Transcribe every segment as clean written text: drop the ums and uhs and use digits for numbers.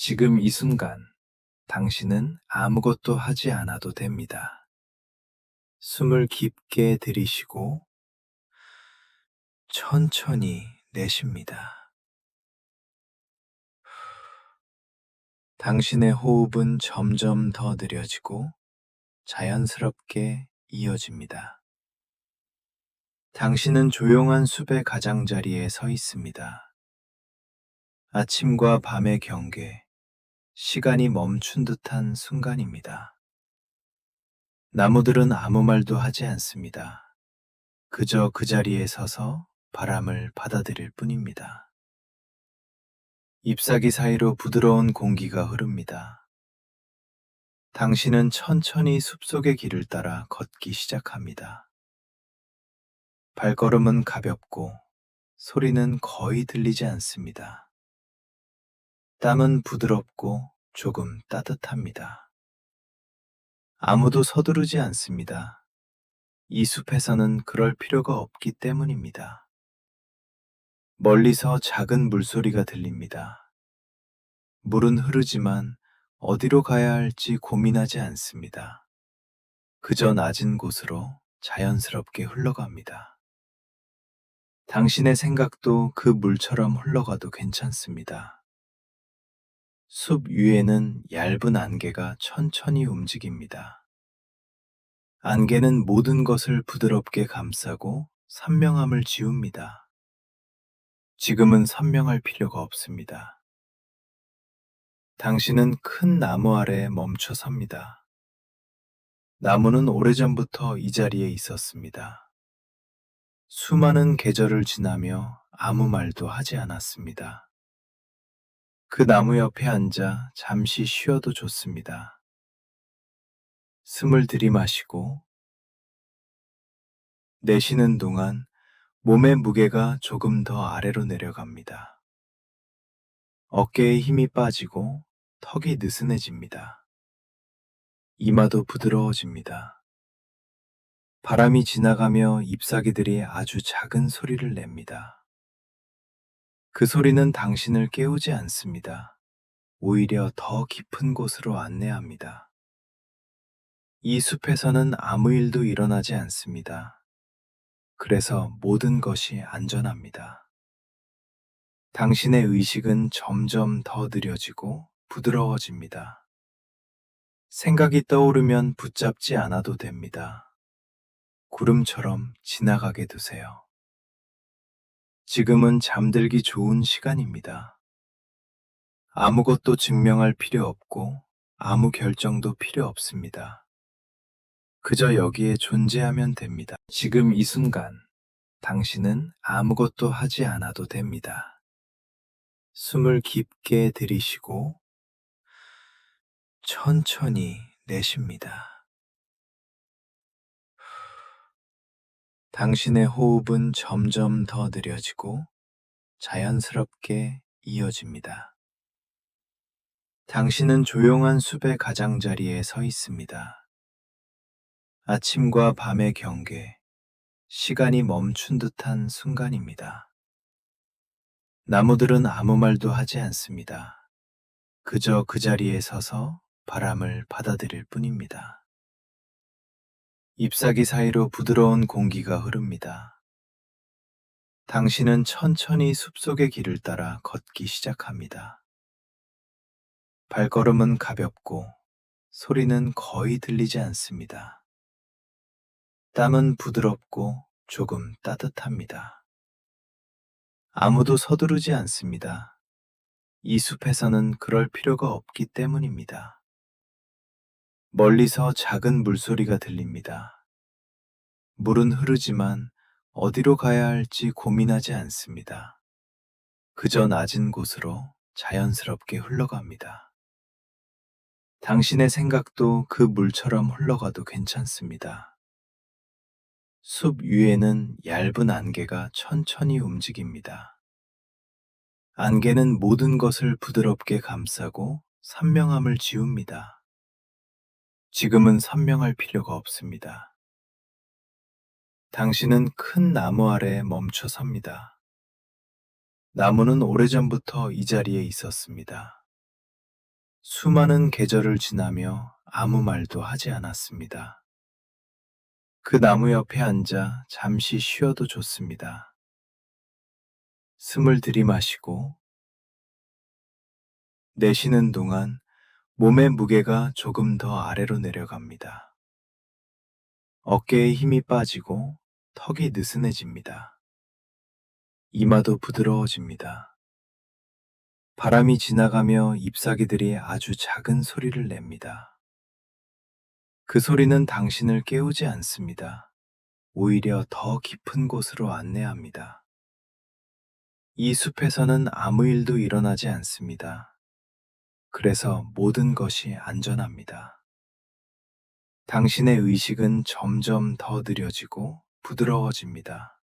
지금 이 순간 당신은 아무것도 하지 않아도 됩니다. 숨을 깊게 들이쉬고 천천히 내쉽니다. 당신의 호흡은 점점 더 느려지고 자연스럽게 이어집니다. 당신은 조용한 숲의 가장자리에 서 있습니다. 아침과 밤의 경계, 시간이 멈춘 듯한 순간입니다. 나무들은 아무 말도 하지 않습니다. 그저 그 자리에 서서 바람을 받아들일 뿐입니다. 잎사귀 사이로 부드러운 공기가 흐릅니다. 당신은 천천히 숲속의 길을 따라 걷기 시작합니다. 발걸음은 가볍고 소리는 거의 들리지 않습니다. 땀은 부드럽고 조금 따뜻합니다. 아무도 서두르지 않습니다. 이 숲에서는 그럴 필요가 없기 때문입니다. 멀리서 작은 물소리가 들립니다. 물은 흐르지만 어디로 가야 할지 고민하지 않습니다. 그저 낮은 곳으로 자연스럽게 흘러갑니다. 당신의 생각도 그 물처럼 흘러가도 괜찮습니다. 숲 위에는 얇은 안개가 천천히 움직입니다. 안개는 모든 것을 부드럽게 감싸고 선명함을 지웁니다. 지금은 선명할 필요가 없습니다. 당신은 큰 나무 아래에 멈춰 섭니다. 나무는 오래전부터 이 자리에 있었습니다. 수많은 계절을 지나며 아무 말도 하지 않았습니다. 그 나무 옆에 앉아 잠시 쉬어도 좋습니다. 숨을 들이마시고 내쉬는 동안 몸의 무게가 조금 더 아래로 내려갑니다. 어깨에 힘이 빠지고 턱이 느슨해집니다. 이마도 부드러워집니다. 바람이 지나가며 잎사귀들이 아주 작은 소리를 냅니다. 그 소리는 당신을 깨우지 않습니다. 오히려 더 깊은 곳으로 안내합니다. 이 숲에서는 아무 일도 일어나지 않습니다. 그래서 모든 것이 안전합니다. 당신의 의식은 점점 더 느려지고 부드러워집니다. 생각이 떠오르면 붙잡지 않아도 됩니다. 구름처럼 지나가게 두세요. 지금은 잠들기 좋은 시간입니다. 아무것도 증명할 필요 없고 아무 결정도 필요 없습니다. 그저 여기에 존재하면 됩니다. 지금 이 순간 당신은 아무것도 하지 않아도 됩니다. 숨을 깊게 들이쉬고 천천히 내쉽니다. 당신의 호흡은 점점 더 느려지고 자연스럽게 이어집니다. 당신은 조용한 숲의 가장자리에 서 있습니다. 아침과 밤의 경계, 시간이 멈춘 듯한 순간입니다. 나무들은 아무 말도 하지 않습니다. 그저 그 자리에 서서 바람을 받아들일 뿐입니다. 잎사귀 사이로 부드러운 공기가 흐릅니다. 당신은 천천히 숲속의 길을 따라 걷기 시작합니다. 발걸음은 가볍고 소리는 거의 들리지 않습니다. 땀은 부드럽고 조금 따뜻합니다. 아무도 서두르지 않습니다. 이 숲에서는 그럴 필요가 없기 때문입니다. 멀리서 작은 물소리가 들립니다. 물은 흐르지만 어디로 가야 할지 고민하지 않습니다. 그저 낮은 곳으로 자연스럽게 흘러갑니다. 당신의 생각도 그 물처럼 흘러가도 괜찮습니다. 숲 위에는 얇은 안개가 천천히 움직입니다. 안개는 모든 것을 부드럽게 감싸고 선명함을 지웁니다. 지금은 선명할 필요가 없습니다. 당신은 큰 나무 아래에 멈춰 섭니다. 나무는 오래전부터 이 자리에 있었습니다. 수많은 계절을 지나며 아무 말도 하지 않았습니다. 그 나무 옆에 앉아 잠시 쉬어도 좋습니다. 숨을 들이마시고 내쉬는 동안 몸의 무게가 조금 더 아래로 내려갑니다. 어깨에 힘이 빠지고 턱이 느슨해집니다. 이마도 부드러워집니다. 바람이 지나가며 잎사귀들이 아주 작은 소리를 냅니다. 그 소리는 당신을 깨우지 않습니다. 오히려 더 깊은 곳으로 안내합니다. 이 숲에서는 아무 일도 일어나지 않습니다. 그래서 모든 것이 안전합니다. 당신의 의식은 점점 더 느려지고 부드러워집니다.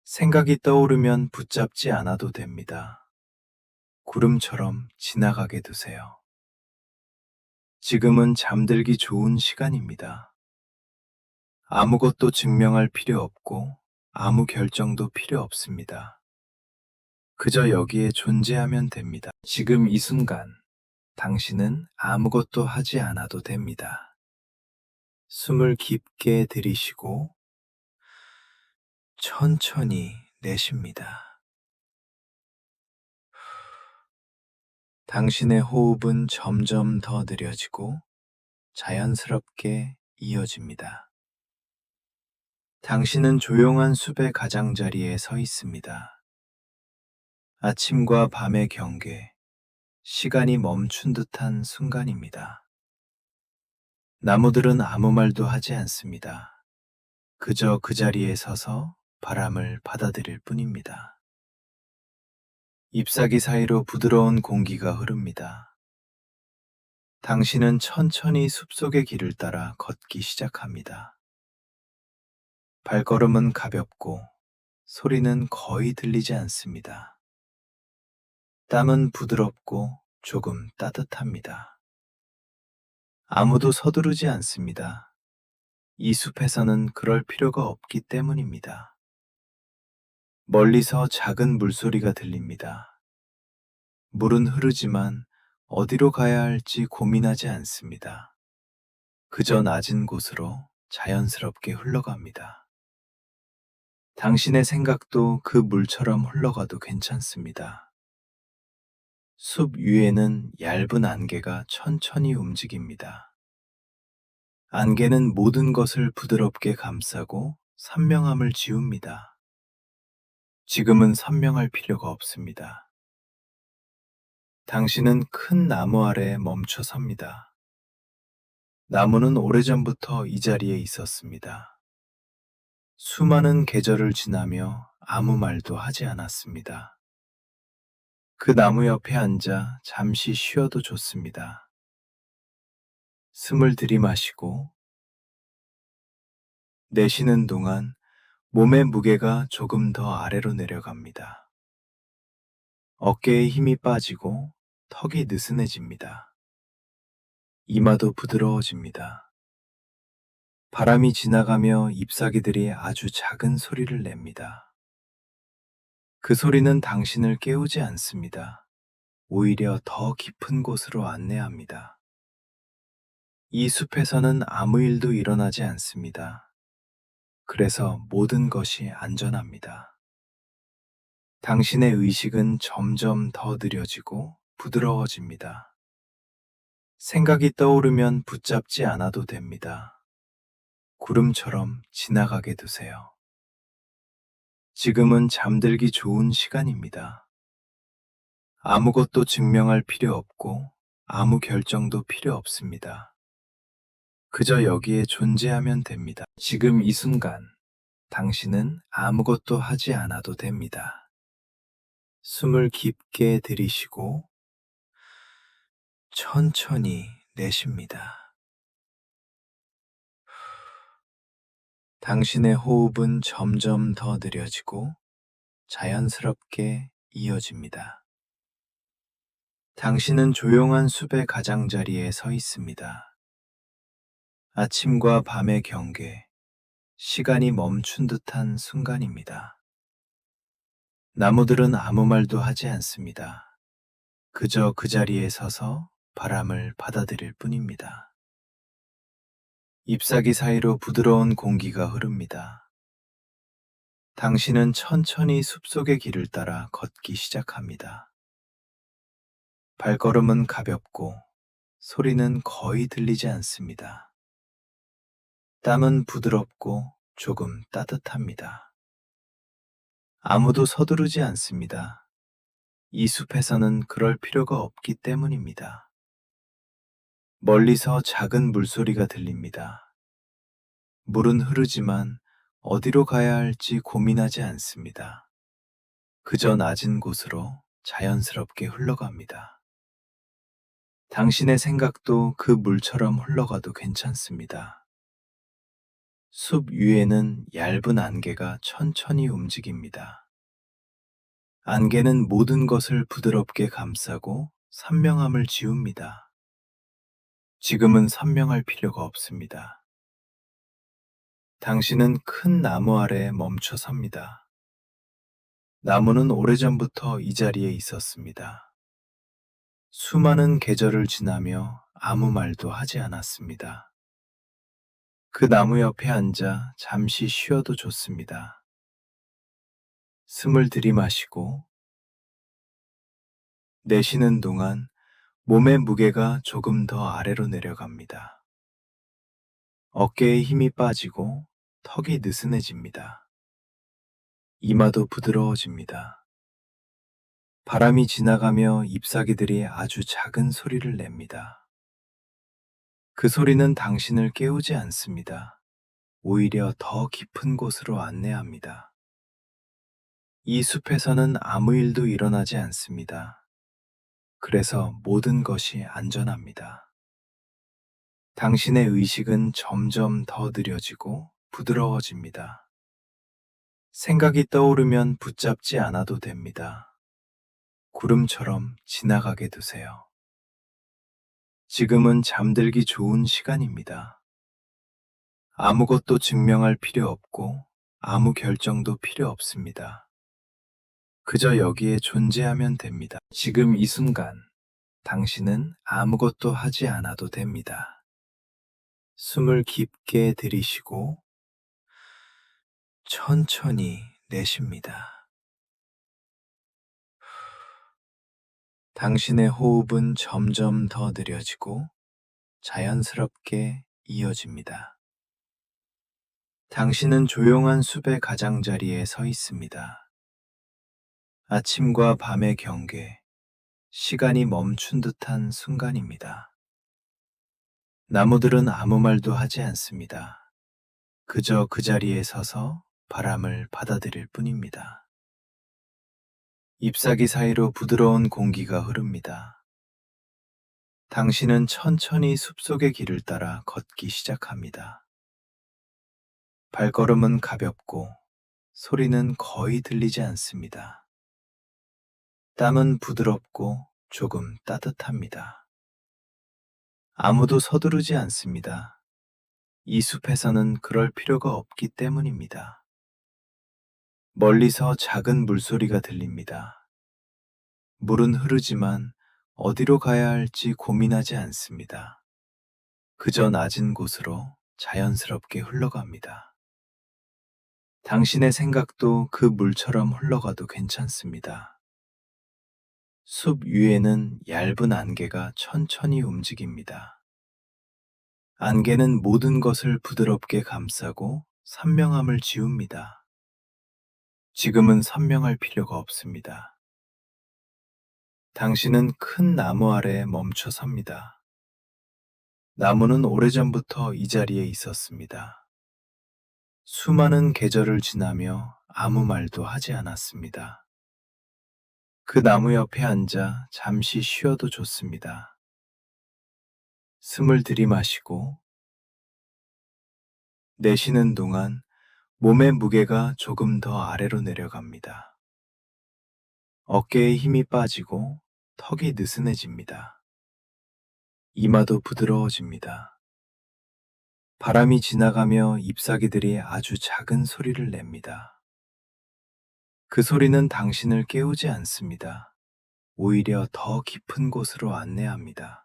생각이 떠오르면 붙잡지 않아도 됩니다. 구름처럼 지나가게 두세요. 지금은 잠들기 좋은 시간입니다. 아무것도 증명할 필요 없고 아무 결정도 필요 없습니다. 그저 여기에 존재하면 됩니다. 지금 이 순간, 당신은 아무것도 하지 않아도 됩니다. 숨을 깊게 들이쉬고 천천히 내쉽니다. 당신의 호흡은 점점 더 느려지고 자연스럽게 이어집니다. 당신은 조용한 숲의 가장자리에 서 있습니다. 아침과 밤의 경계, 시간이 멈춘 듯한 순간입니다. 나무들은 아무 말도 하지 않습니다. 그저 그 자리에 서서 바람을 받아들일 뿐입니다. 잎사귀 사이로 부드러운 공기가 흐릅니다. 당신은 천천히 숲속의 길을 따라 걷기 시작합니다. 발걸음은 가볍고 소리는 거의 들리지 않습니다. 땀은 부드럽고 조금 따뜻합니다. 아무도 서두르지 않습니다. 이 숲에서는 그럴 필요가 없기 때문입니다. 멀리서 작은 물소리가 들립니다. 물은 흐르지만 어디로 가야 할지 고민하지 않습니다. 그저 낮은 곳으로 자연스럽게 흘러갑니다. 당신의 생각도 그 물처럼 흘러가도 괜찮습니다. 숲 위에는 얇은 안개가 천천히 움직입니다. 안개는 모든 것을 부드럽게 감싸고 선명함을 지웁니다. 지금은 선명할 필요가 없습니다. 당신은 큰 나무 아래에 멈춰 섭니다. 나무는 오래전부터 이 자리에 있었습니다. 수많은 계절을 지나며 아무 말도 하지 않았습니다. 그 나무 옆에 앉아 잠시 쉬어도 좋습니다. 숨을 들이마시고 내쉬는 동안 몸의 무게가 조금 더 아래로 내려갑니다. 어깨에 힘이 빠지고 턱이 느슨해집니다. 이마도 부드러워집니다. 바람이 지나가며 잎사귀들이 아주 작은 소리를 냅니다. 그 소리는 당신을 깨우지 않습니다. 오히려 더 깊은 곳으로 안내합니다. 이 숲에서는 아무 일도 일어나지 않습니다. 그래서 모든 것이 안전합니다. 당신의 의식은 점점 더 느려지고 부드러워집니다. 생각이 떠오르면 붙잡지 않아도 됩니다. 구름처럼 지나가게 두세요. 지금은 잠들기 좋은 시간입니다. 아무것도 증명할 필요 없고 아무 결정도 필요 없습니다. 그저 여기에 존재하면 됩니다. 지금 이 순간, 당신은 아무것도 하지 않아도 됩니다. 숨을 깊게 들이쉬고 천천히 내쉽니다. 당신의 호흡은 점점 더 느려지고 자연스럽게 이어집니다. 당신은 조용한 숲의 가장자리에 서 있습니다. 아침과 밤의 경계, 시간이 멈춘 듯한 순간입니다. 나무들은 아무 말도 하지 않습니다. 그저 그 자리에 서서 바람을 받아들일 뿐입니다. 잎사귀 사이로 부드러운 공기가 흐릅니다. 당신은 천천히 숲속의 길을 따라 걷기 시작합니다. 발걸음은 가볍고 소리는 거의 들리지 않습니다. 땀은 부드럽고 조금 따뜻합니다. 아무도 서두르지 않습니다. 이 숲에서는 그럴 필요가 없기 때문입니다. 멀리서 작은 물소리가 들립니다. 물은 흐르지만 어디로 가야 할지 고민하지 않습니다. 그저 낮은 곳으로 자연스럽게 흘러갑니다. 당신의 생각도 그 물처럼 흘러가도 괜찮습니다. 숲 위에는 얇은 안개가 천천히 움직입니다. 안개는 모든 것을 부드럽게 감싸고 선명함을 지웁니다. 지금은 선명할 필요가 없습니다. 당신은 큰 나무 아래에 멈춰 섭니다. 나무는 오래전부터 이 자리에 있었습니다. 수많은 계절을 지나며 아무 말도 하지 않았습니다. 그 나무 옆에 앉아 잠시 쉬어도 좋습니다. 숨을 들이마시고 내쉬는 동안 몸의 무게가 조금 더 아래로 내려갑니다. 어깨에 힘이 빠지고 턱이 느슨해집니다. 이마도 부드러워집니다. 바람이 지나가며 잎사귀들이 아주 작은 소리를 냅니다. 그 소리는 당신을 깨우지 않습니다. 오히려 더 깊은 곳으로 안내합니다. 이 숲에서는 아무 일도 일어나지 않습니다. 그래서 모든 것이 안전합니다. 당신의 의식은 점점 더 느려지고 부드러워집니다. 생각이 떠오르면 붙잡지 않아도 됩니다. 구름처럼 지나가게 두세요. 지금은 잠들기 좋은 시간입니다. 아무것도 증명할 필요 없고 아무 결정도 필요 없습니다. 그저 여기에 존재하면 됩니다. 지금 이 순간, 당신은 아무것도 하지 않아도 됩니다. 숨을 깊게 들이쉬고 천천히 내쉽니다. 당신의 호흡은 점점 더 느려지고 자연스럽게 이어집니다. 당신은 조용한 숲의 가장자리에 서 있습니다. 아침과 밤의 경계, 시간이 멈춘 듯한 순간입니다. 나무들은 아무 말도 하지 않습니다. 그저 그 자리에 서서 바람을 받아들일 뿐입니다. 잎사귀 사이로 부드러운 공기가 흐릅니다. 당신은 천천히 숲속의 길을 따라 걷기 시작합니다. 발걸음은 가볍고 소리는 거의 들리지 않습니다. 땀은 부드럽고 조금 따뜻합니다. 아무도 서두르지 않습니다. 이 숲에서는 그럴 필요가 없기 때문입니다. 멀리서 작은 물소리가 들립니다. 물은 흐르지만 어디로 가야 할지 고민하지 않습니다. 그저 낮은 곳으로 자연스럽게 흘러갑니다. 당신의 생각도 그 물처럼 흘러가도 괜찮습니다. 숲 위에는 얇은 안개가 천천히 움직입니다. 안개는 모든 것을 부드럽게 감싸고 선명함을 지웁니다. 지금은 선명할 필요가 없습니다. 당신은 큰 나무 아래에 멈춰 섭니다. 나무는 오래전부터 이 자리에 있었습니다. 수많은 계절을 지나며 아무 말도 하지 않았습니다. 그 나무 옆에 앉아 잠시 쉬어도 좋습니다. 숨을 들이마시고 내쉬는 동안 몸의 무게가 조금 더 아래로 내려갑니다. 어깨에 힘이 빠지고 턱이 느슨해집니다. 이마도 부드러워집니다. 바람이 지나가며 잎사귀들이 아주 작은 소리를 냅니다. 그 소리는 당신을 깨우지 않습니다. 오히려 더 깊은 곳으로 안내합니다.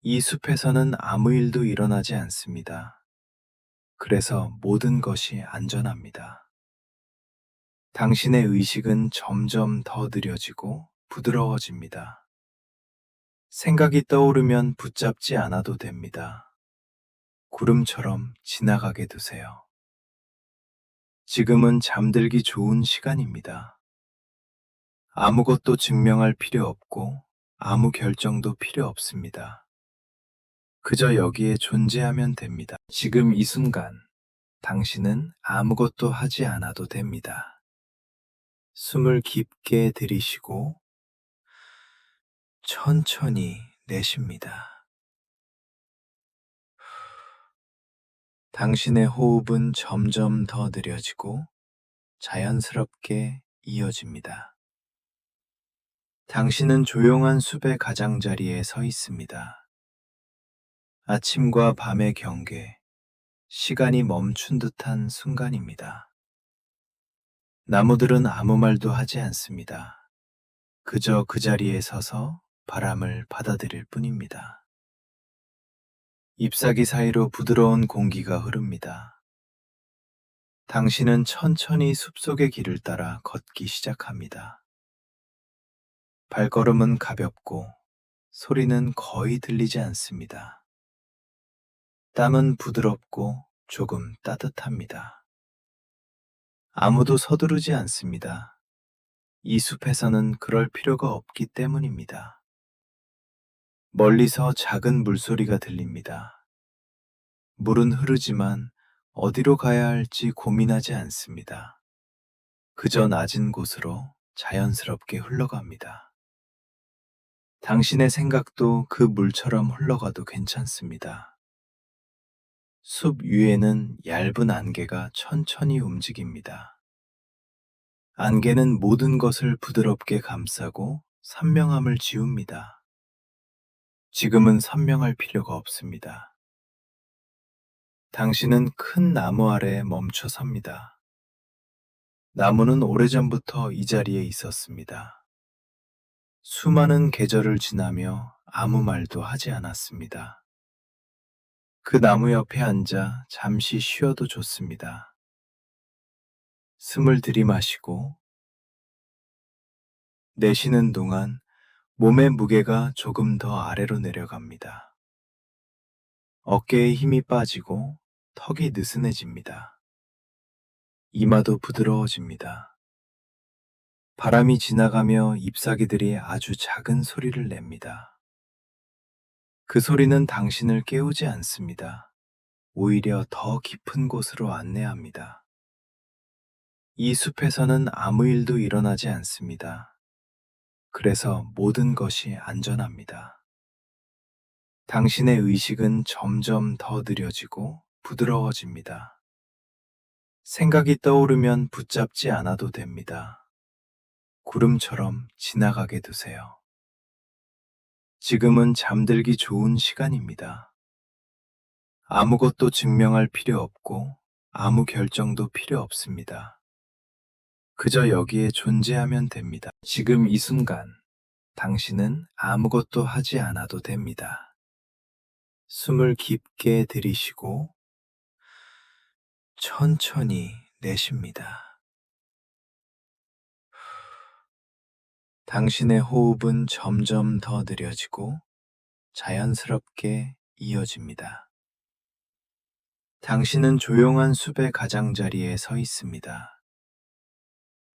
이 숲에서는 아무 일도 일어나지 않습니다. 그래서 모든 것이 안전합니다. 당신의 의식은 점점 더 느려지고 부드러워집니다. 생각이 떠오르면 붙잡지 않아도 됩니다. 구름처럼 지나가게 두세요. 지금은 잠들기 좋은 시간입니다. 아무것도 증명할 필요 없고 아무 결정도 필요 없습니다. 그저 여기에 존재하면 됩니다. 지금 이 순간, 당신은 아무것도 하지 않아도 됩니다. 숨을 깊게 들이쉬고 천천히 내쉽니다. 당신의 호흡은 점점 더 느려지고 자연스럽게 이어집니다. 당신은 조용한 숲의 가장자리에 서 있습니다. 아침과 밤의 경계, 시간이 멈춘 듯한 순간입니다. 나무들은 아무 말도 하지 않습니다. 그저 그 자리에 서서 바람을 받아들일 뿐입니다. 잎사귀 사이로 부드러운 공기가 흐릅니다. 당신은 천천히 숲속의 길을 따라 걷기 시작합니다. 발걸음은 가볍고 소리는 거의 들리지 않습니다. 땀은 부드럽고 조금 따뜻합니다. 아무도 서두르지 않습니다. 이 숲에서는 그럴 필요가 없기 때문입니다. 멀리서 작은 물소리가 들립니다. 물은 흐르지만 어디로 가야 할지 고민하지 않습니다. 그저 낮은 곳으로 자연스럽게 흘러갑니다. 당신의 생각도 그 물처럼 흘러가도 괜찮습니다. 숲 위에는 얇은 안개가 천천히 움직입니다. 안개는 모든 것을 부드럽게 감싸고 선명함을 지웁니다. 지금은 선명할 필요가 없습니다. 당신은 큰 나무 아래에 멈춰 섭니다. 나무는 오래전부터 이 자리에 있었습니다. 수많은 계절을 지나며 아무 말도 하지 않았습니다. 그 나무 옆에 앉아 잠시 쉬어도 좋습니다. 숨을 들이마시고 내쉬는 동안 몸의 무게가 조금 더 아래로 내려갑니다. 어깨에 힘이 빠지고 턱이 느슨해집니다. 이마도 부드러워집니다. 바람이 지나가며 잎사귀들이 아주 작은 소리를 냅니다. 그 소리는 당신을 깨우지 않습니다. 오히려 더 깊은 곳으로 안내합니다. 이 숲에서는 아무 일도 일어나지 않습니다. 그래서 모든 것이 안전합니다. 당신의 의식은 점점 더 느려지고 부드러워집니다. 생각이 떠오르면 붙잡지 않아도 됩니다. 구름처럼 지나가게 두세요. 지금은 잠들기 좋은 시간입니다. 아무것도 증명할 필요 없고 아무 결정도 필요 없습니다. 그저 여기에 존재하면 됩니다. 지금 이 순간, 당신은 아무것도 하지 않아도 됩니다. 숨을 깊게 들이쉬고 천천히 내쉽니다. 당신의 호흡은 점점 더 느려지고 자연스럽게 이어집니다. 당신은 조용한 숲의 가장자리에 서 있습니다.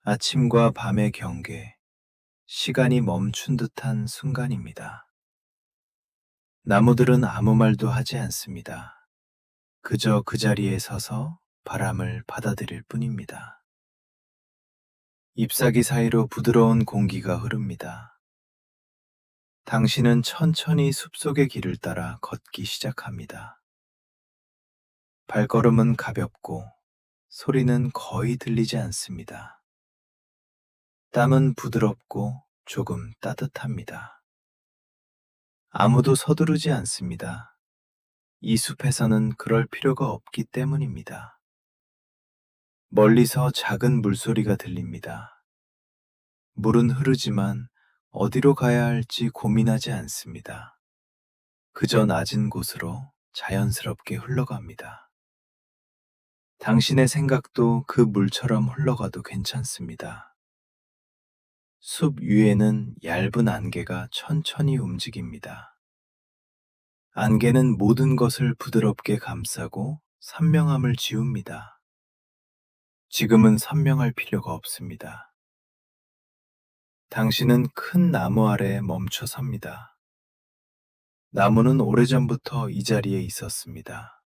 아침과 밤의 경계, 시간이 멈춘 듯한 순간입니다. 나무들은 아무 말도 하지 않습니다. 그저 그 자리에 서서 바람을 받아들일 뿐입니다. 잎사귀 사이로 부드러운 공기가 흐릅니다. 당신은 천천히 숲속의 길을 따라 걷기 시작합니다. 발걸음은 가볍고 소리는 거의 들리지 않습니다. 땀은 부드럽고 조금 따뜻합니다. 아무도 서두르지 않습니다. 이 숲에서는 그럴 필요가 없기 때문입니다. 멀리서 작은 물소리가 들립니다. 물은 흐르지만 어디로 가야 할지 고민하지 않습니다. 그저 낮은 곳으로 자연스럽게 흘러갑니다. 당신의 생각도 그 물처럼 흘러가도 괜찮습니다. 숲 위에는 얇은 안개가 천천히 움직입니다. 안개는 모든 것을 부드럽게 감싸고 선명함을 지웁니다. 지금은 선명할 필요가 없습니다. 당신은 큰 나무 아래에 멈춰 섭니다. 나무는 오래전부터 이 자리에 있었습니다.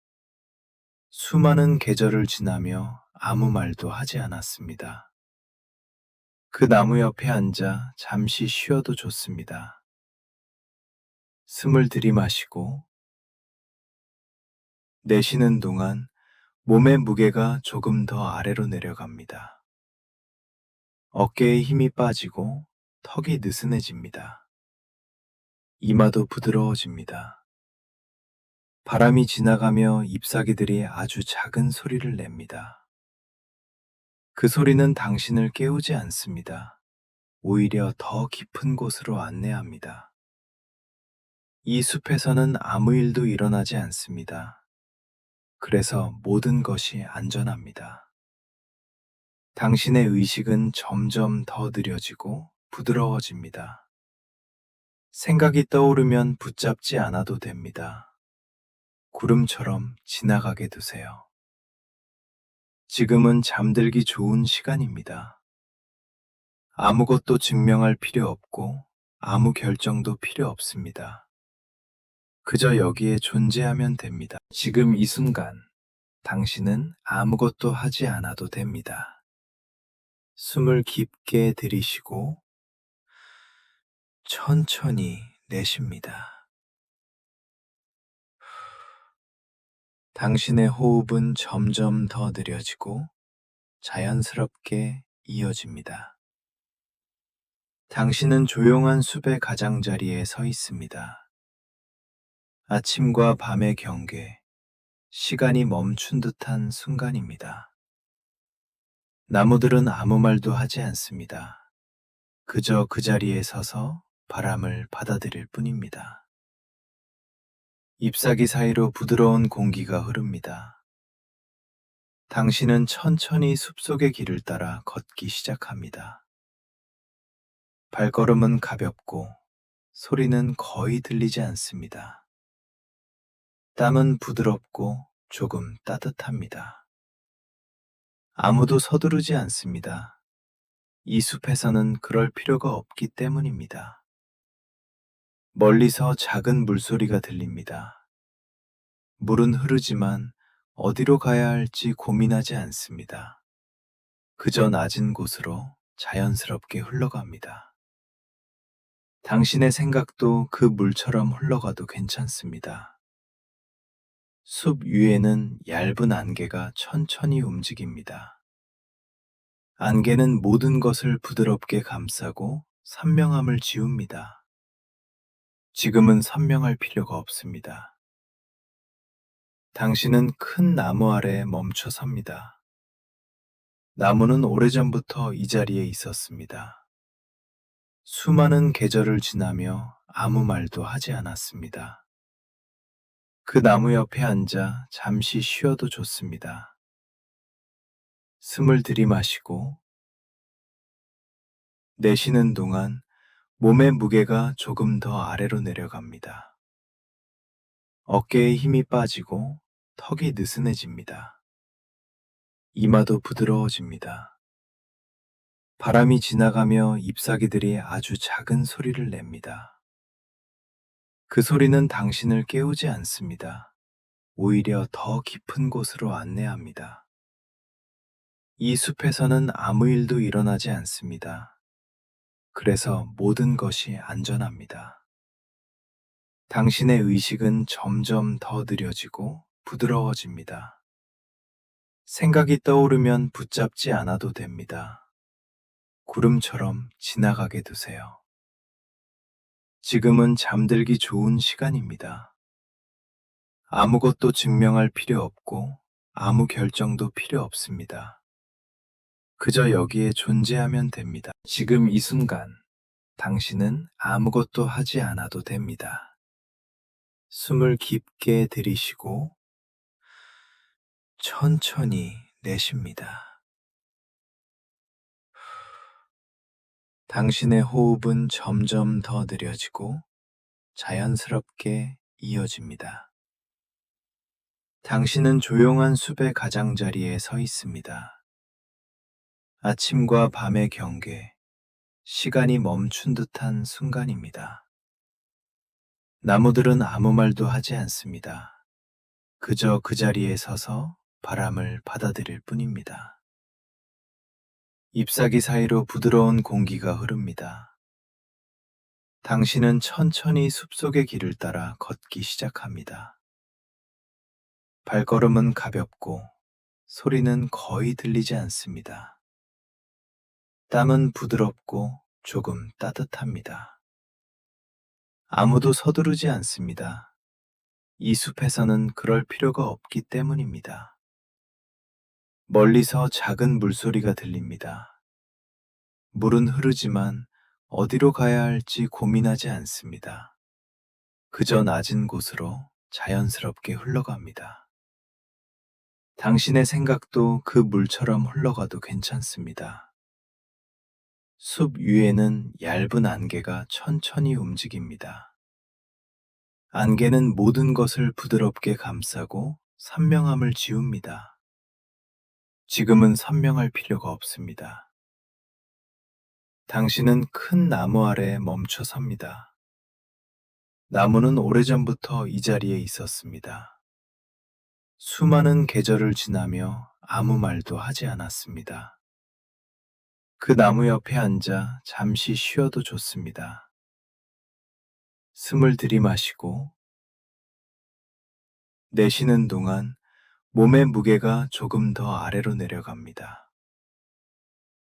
수많은 계절을 지나며 아무 말도 하지 않았습니다. 그 나무 옆에 앉아 잠시 쉬어도 좋습니다. 숨을 들이마시고 내쉬는 동안 몸의 무게가 조금 더 아래로 내려갑니다. 어깨에 힘이 빠지고 턱이 느슨해집니다. 이마도 부드러워집니다. 바람이 지나가며 잎사귀들이 아주 작은 소리를 냅니다. 그 소리는 당신을 깨우지 않습니다. 오히려 더 깊은 곳으로 안내합니다. 이 숲에서는 아무 일도 일어나지 않습니다. 그래서 모든 것이 안전합니다. 당신의 의식은 점점 더 느려지고 부드러워집니다. 생각이 떠오르면 붙잡지 않아도 됩니다. 구름처럼 지나가게 두세요. 지금은 잠들기 좋은 시간입니다. 아무것도 증명할 필요 없고 아무 결정도 필요 없습니다. 그저 여기에 존재하면 됩니다. 지금 이 순간, 당신은 아무것도 하지 않아도 됩니다. 숨을 깊게 들이쉬고 천천히 내쉽니다. 당신의 호흡은 점점 더 느려지고 자연스럽게 이어집니다. 당신은 조용한 숲의 가장자리에 서 있습니다. 아침과 밤의 경계, 시간이 멈춘 듯한 순간입니다. 나무들은 아무 말도 하지 않습니다. 그저 그 자리에 서서 바람을 받아들일 뿐입니다. 잎사귀 사이로 부드러운 공기가 흐릅니다. 당신은 천천히 숲속의 길을 따라 걷기 시작합니다. 발걸음은 가볍고 소리는 거의 들리지 않습니다. 땀은 부드럽고 조금 따뜻합니다. 아무도 서두르지 않습니다. 이 숲에서는 그럴 필요가 없기 때문입니다. 멀리서 작은 물소리가 들립니다. 물은 흐르지만 어디로 가야 할지 고민하지 않습니다. 그저 낮은 곳으로 자연스럽게 흘러갑니다. 당신의 생각도 그 물처럼 흘러가도 괜찮습니다. 숲 위에는 얇은 안개가 천천히 움직입니다. 안개는 모든 것을 부드럽게 감싸고 선명함을 지웁니다. 지금은 선명할 필요가 없습니다. 당신은 큰 나무 아래에 멈춰 섭니다. 나무는 오래전부터 이 자리에 있었습니다. 수많은 계절을 지나며 아무 말도 하지 않았습니다. 그 나무 옆에 앉아 잠시 쉬어도 좋습니다. 숨을 들이마시고 내쉬는 동안 몸의 무게가 조금 더 아래로 내려갑니다. 어깨에 힘이 빠지고 턱이 느슨해집니다. 이마도 부드러워집니다. 바람이 지나가며 잎사귀들이 아주 작은 소리를 냅니다. 그 소리는 당신을 깨우지 않습니다. 오히려 더 깊은 곳으로 안내합니다. 이 숲에서는 아무 일도 일어나지 않습니다. 그래서 모든 것이 안전합니다. 당신의 의식은 점점 더 느려지고 부드러워집니다. 생각이 떠오르면 붙잡지 않아도 됩니다. 구름처럼 지나가게 두세요. 지금은 잠들기 좋은 시간입니다. 아무것도 증명할 필요 없고 아무 결정도 필요 없습니다. 그저 여기에 존재하면 됩니다. 지금 이 순간, 당신은 아무것도 하지 않아도 됩니다. 숨을 깊게 들이쉬고 천천히 내쉽니다. 당신의 호흡은 점점 더 느려지고 자연스럽게 이어집니다. 당신은 조용한 숲의 가장자리에 서 있습니다. 아침과 밤의 경계, 시간이 멈춘 듯한 순간입니다. 나무들은 아무 말도 하지 않습니다. 그저 그 자리에 서서 바람을 받아들일 뿐입니다. 잎사귀 사이로 부드러운 공기가 흐릅니다. 당신은 천천히 숲속의 길을 따라 걷기 시작합니다. 발걸음은 가볍고 소리는 거의 들리지 않습니다. 땀은 부드럽고 조금 따뜻합니다. 아무도 서두르지 않습니다. 이 숲에서는 그럴 필요가 없기 때문입니다. 멀리서 작은 물소리가 들립니다. 물은 흐르지만 어디로 가야 할지 고민하지 않습니다. 그저 낮은 곳으로 자연스럽게 흘러갑니다. 당신의 생각도 그 물처럼 흘러가도 괜찮습니다. 숲 위에는 얇은 안개가 천천히 움직입니다. 안개는 모든 것을 부드럽게 감싸고 선명함을 지웁니다. 지금은 선명할 필요가 없습니다. 당신은 큰 나무 아래 멈춰 섭니다. 나무는 오래전부터 이 자리에 있었습니다. 수많은 계절을 지나며 아무 말도 하지 않았습니다. 그 나무 옆에 앉아 잠시 쉬어도 좋습니다. 숨을 들이마시고 내쉬는 동안 몸의 무게가 조금 더 아래로 내려갑니다.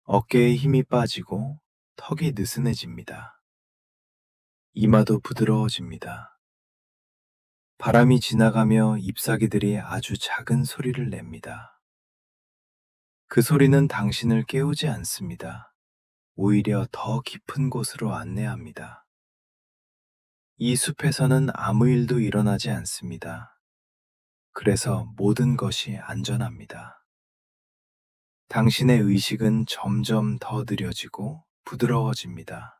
어깨에 힘이 빠지고 턱이 느슨해집니다. 이마도 부드러워집니다. 바람이 지나가며 잎사귀들이 아주 작은 소리를 냅니다. 그 소리는 당신을 깨우지 않습니다. 오히려 더 깊은 곳으로 안내합니다. 이 숲에서는 아무 일도 일어나지 않습니다. 그래서 모든 것이 안전합니다. 당신의 의식은 점점 더 느려지고 부드러워집니다.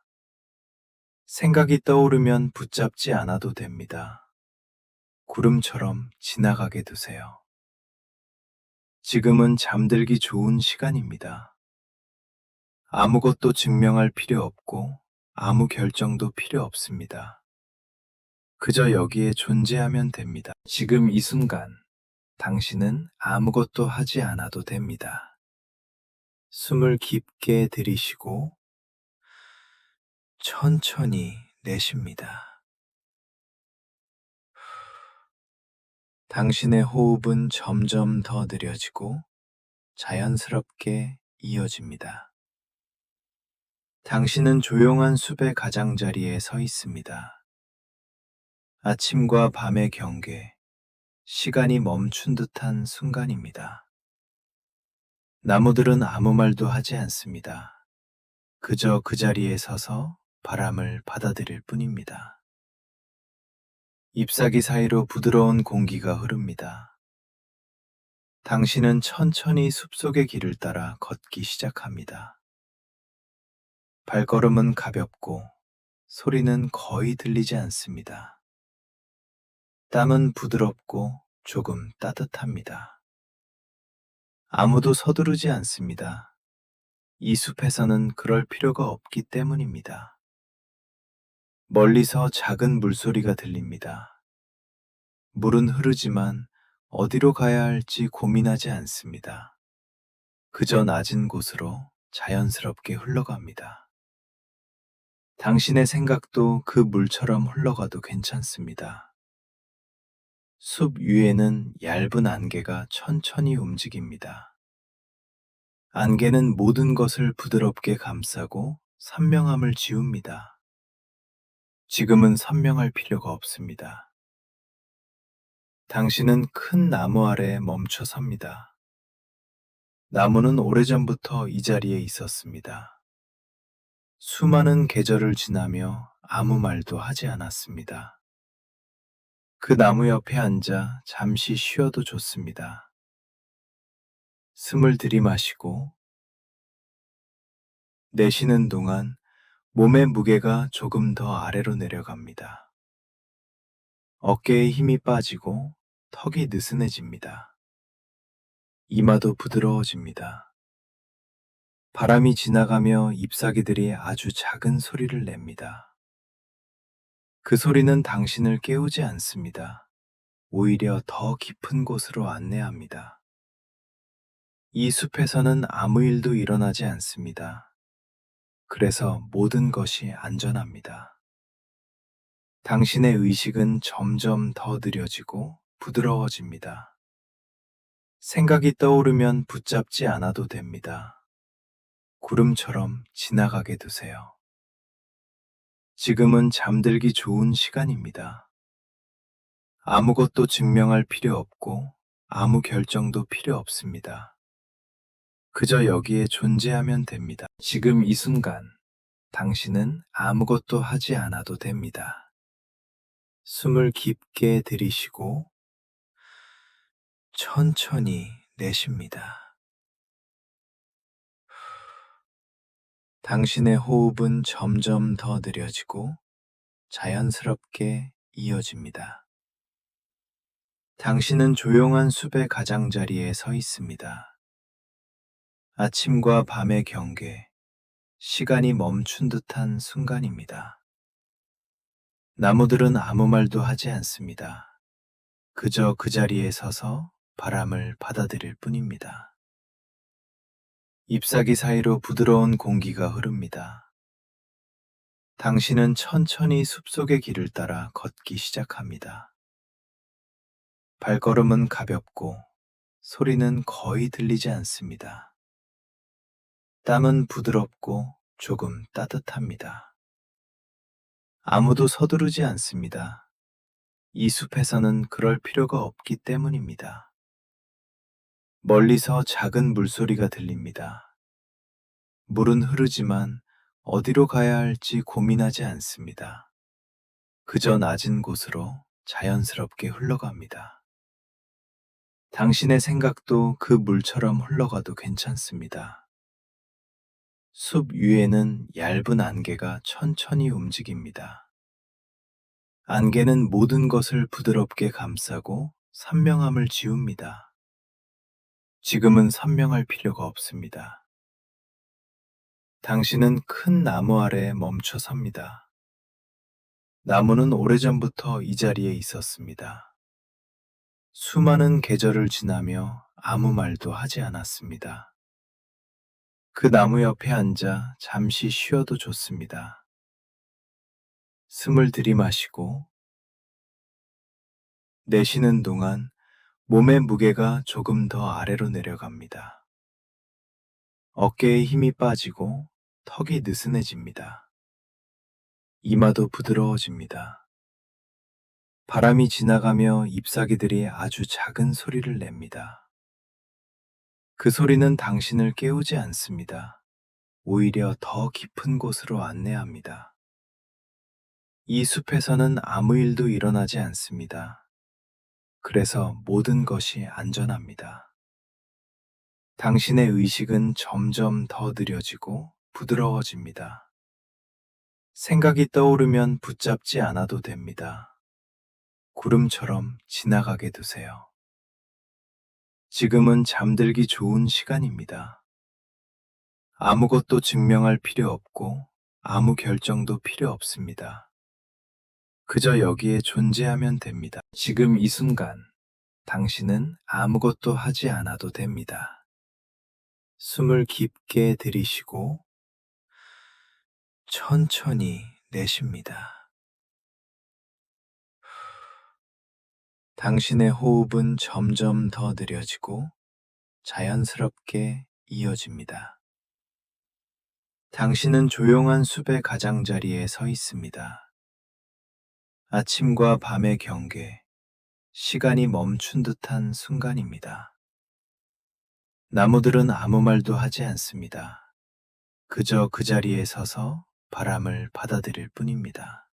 생각이 떠오르면 붙잡지 않아도 됩니다. 구름처럼 지나가게 두세요. 지금은 잠들기 좋은 시간입니다. 아무것도 증명할 필요 없고 아무 결정도 필요 없습니다. 그저 여기에 존재하면 됩니다. 지금 이 순간, 당신은 아무것도 하지 않아도 됩니다. 숨을 깊게 들이쉬고 천천히 내쉽니다. 당신의 호흡은 점점 더 느려지고 자연스럽게 이어집니다. 당신은 조용한 숲의 가장자리에 서 있습니다. 아침과 밤의 경계, 시간이 멈춘 듯한 순간입니다. 나무들은 아무 말도 하지 않습니다. 그저 그 자리에 서서 바람을 받아들일 뿐입니다. 잎사귀 사이로 부드러운 공기가 흐릅니다. 당신은 천천히 숲속의 길을 따라 걷기 시작합니다. 발걸음은 가볍고 소리는 거의 들리지 않습니다. 땀은 부드럽고 조금 따뜻합니다. 아무도 서두르지 않습니다. 이 숲에서는 그럴 필요가 없기 때문입니다. 멀리서 작은 물소리가 들립니다. 물은 흐르지만 어디로 가야 할지 고민하지 않습니다. 그저 낮은 곳으로 자연스럽게 흘러갑니다. 당신의 생각도 그 물처럼 흘러가도 괜찮습니다. 숲 위에는 얇은 안개가 천천히 움직입니다. 안개는 모든 것을 부드럽게 감싸고 선명함을 지웁니다. 지금은 선명할 필요가 없습니다. 당신은 큰 나무 아래 멈춰 섭니다. 나무는 오래전부터 이 자리에 있었습니다. 수많은 계절을 지나며 아무 말도 하지 않았습니다. 그 나무 옆에 앉아 잠시 쉬어도 좋습니다. 숨을 들이마시고 내쉬는 동안 몸의 무게가 조금 더 아래로 내려갑니다. 어깨에 힘이 빠지고 턱이 느슨해집니다. 이마도 부드러워집니다. 바람이 지나가며 잎사귀들이 아주 작은 소리를 냅니다. 그 소리는 당신을 깨우지 않습니다. 오히려 더 깊은 곳으로 안내합니다. 이 숲에서는 아무 일도 일어나지 않습니다. 그래서 모든 것이 안전합니다. 당신의 의식은 점점 더 느려지고 부드러워집니다. 생각이 떠오르면 붙잡지 않아도 됩니다. 구름처럼 지나가게 두세요. 지금은 잠들기 좋은 시간입니다. 아무것도 증명할 필요 없고 아무 결정도 필요 없습니다. 그저 여기에 존재하면 됩니다. 지금 이 순간, 당신은 아무것도 하지 않아도 됩니다. 숨을 깊게 들이쉬고 천천히 내쉽니다. 당신의 호흡은 점점 더 느려지고 자연스럽게 이어집니다. 당신은 조용한 숲의 가장자리에 서 있습니다. 아침과 밤의 경계, 시간이 멈춘 듯한 순간입니다. 나무들은 아무 말도 하지 않습니다. 그저 그 자리에 서서 바람을 받아들일 뿐입니다. 잎사귀 사이로 부드러운 공기가 흐릅니다. 당신은 천천히 숲속의 길을 따라 걷기 시작합니다. 발걸음은 가볍고 소리는 거의 들리지 않습니다. 땀은 부드럽고 조금 따뜻합니다. 아무도 서두르지 않습니다. 이 숲에서는 그럴 필요가 없기 때문입니다. 멀리서 작은 물소리가 들립니다. 물은 흐르지만 어디로 가야 할지 고민하지 않습니다. 그저 낮은 곳으로 자연스럽게 흘러갑니다. 당신의 생각도 그 물처럼 흘러가도 괜찮습니다. 숲 위에는 얇은 안개가 천천히 움직입니다. 안개는 모든 것을 부드럽게 감싸고 선명함을 지웁니다. 지금은 선명할 필요가 없습니다. 당신은 큰 나무 아래에 멈춰 섭니다. 나무는 오래전부터 이 자리에 있었습니다. 수많은 계절을 지나며 아무 말도 하지 않았습니다. 그 나무 옆에 앉아 잠시 쉬어도 좋습니다. 숨을 들이마시고 내쉬는 동안 몸의 무게가 조금 더 아래로 내려갑니다. 어깨에 힘이 빠지고 턱이 느슨해집니다. 이마도 부드러워집니다. 바람이 지나가며 잎사귀들이 아주 작은 소리를 냅니다. 그 소리는 당신을 깨우지 않습니다. 오히려 더 깊은 곳으로 안내합니다. 이 숲에서는 아무 일도 일어나지 않습니다. 그래서 모든 것이 안전합니다. 당신의 의식은 점점 더 느려지고 부드러워집니다. 생각이 떠오르면 붙잡지 않아도 됩니다. 구름처럼 지나가게 두세요. 지금은 잠들기 좋은 시간입니다. 아무것도 증명할 필요 없고 아무 결정도 필요 없습니다. 그저 여기에 존재하면 됩니다. 지금 이 순간, 당신은 아무것도 하지 않아도 됩니다. 숨을 깊게 들이쉬고 천천히 내쉽니다. 당신의 호흡은 점점 더 느려지고 자연스럽게 이어집니다. 당신은 조용한 숲의 가장자리에 서 있습니다. 아침과 밤의 경계, 시간이 멈춘 듯한 순간입니다. 나무들은 아무 말도 하지 않습니다. 그저 그 자리에 서서 바람을 받아들일 뿐입니다.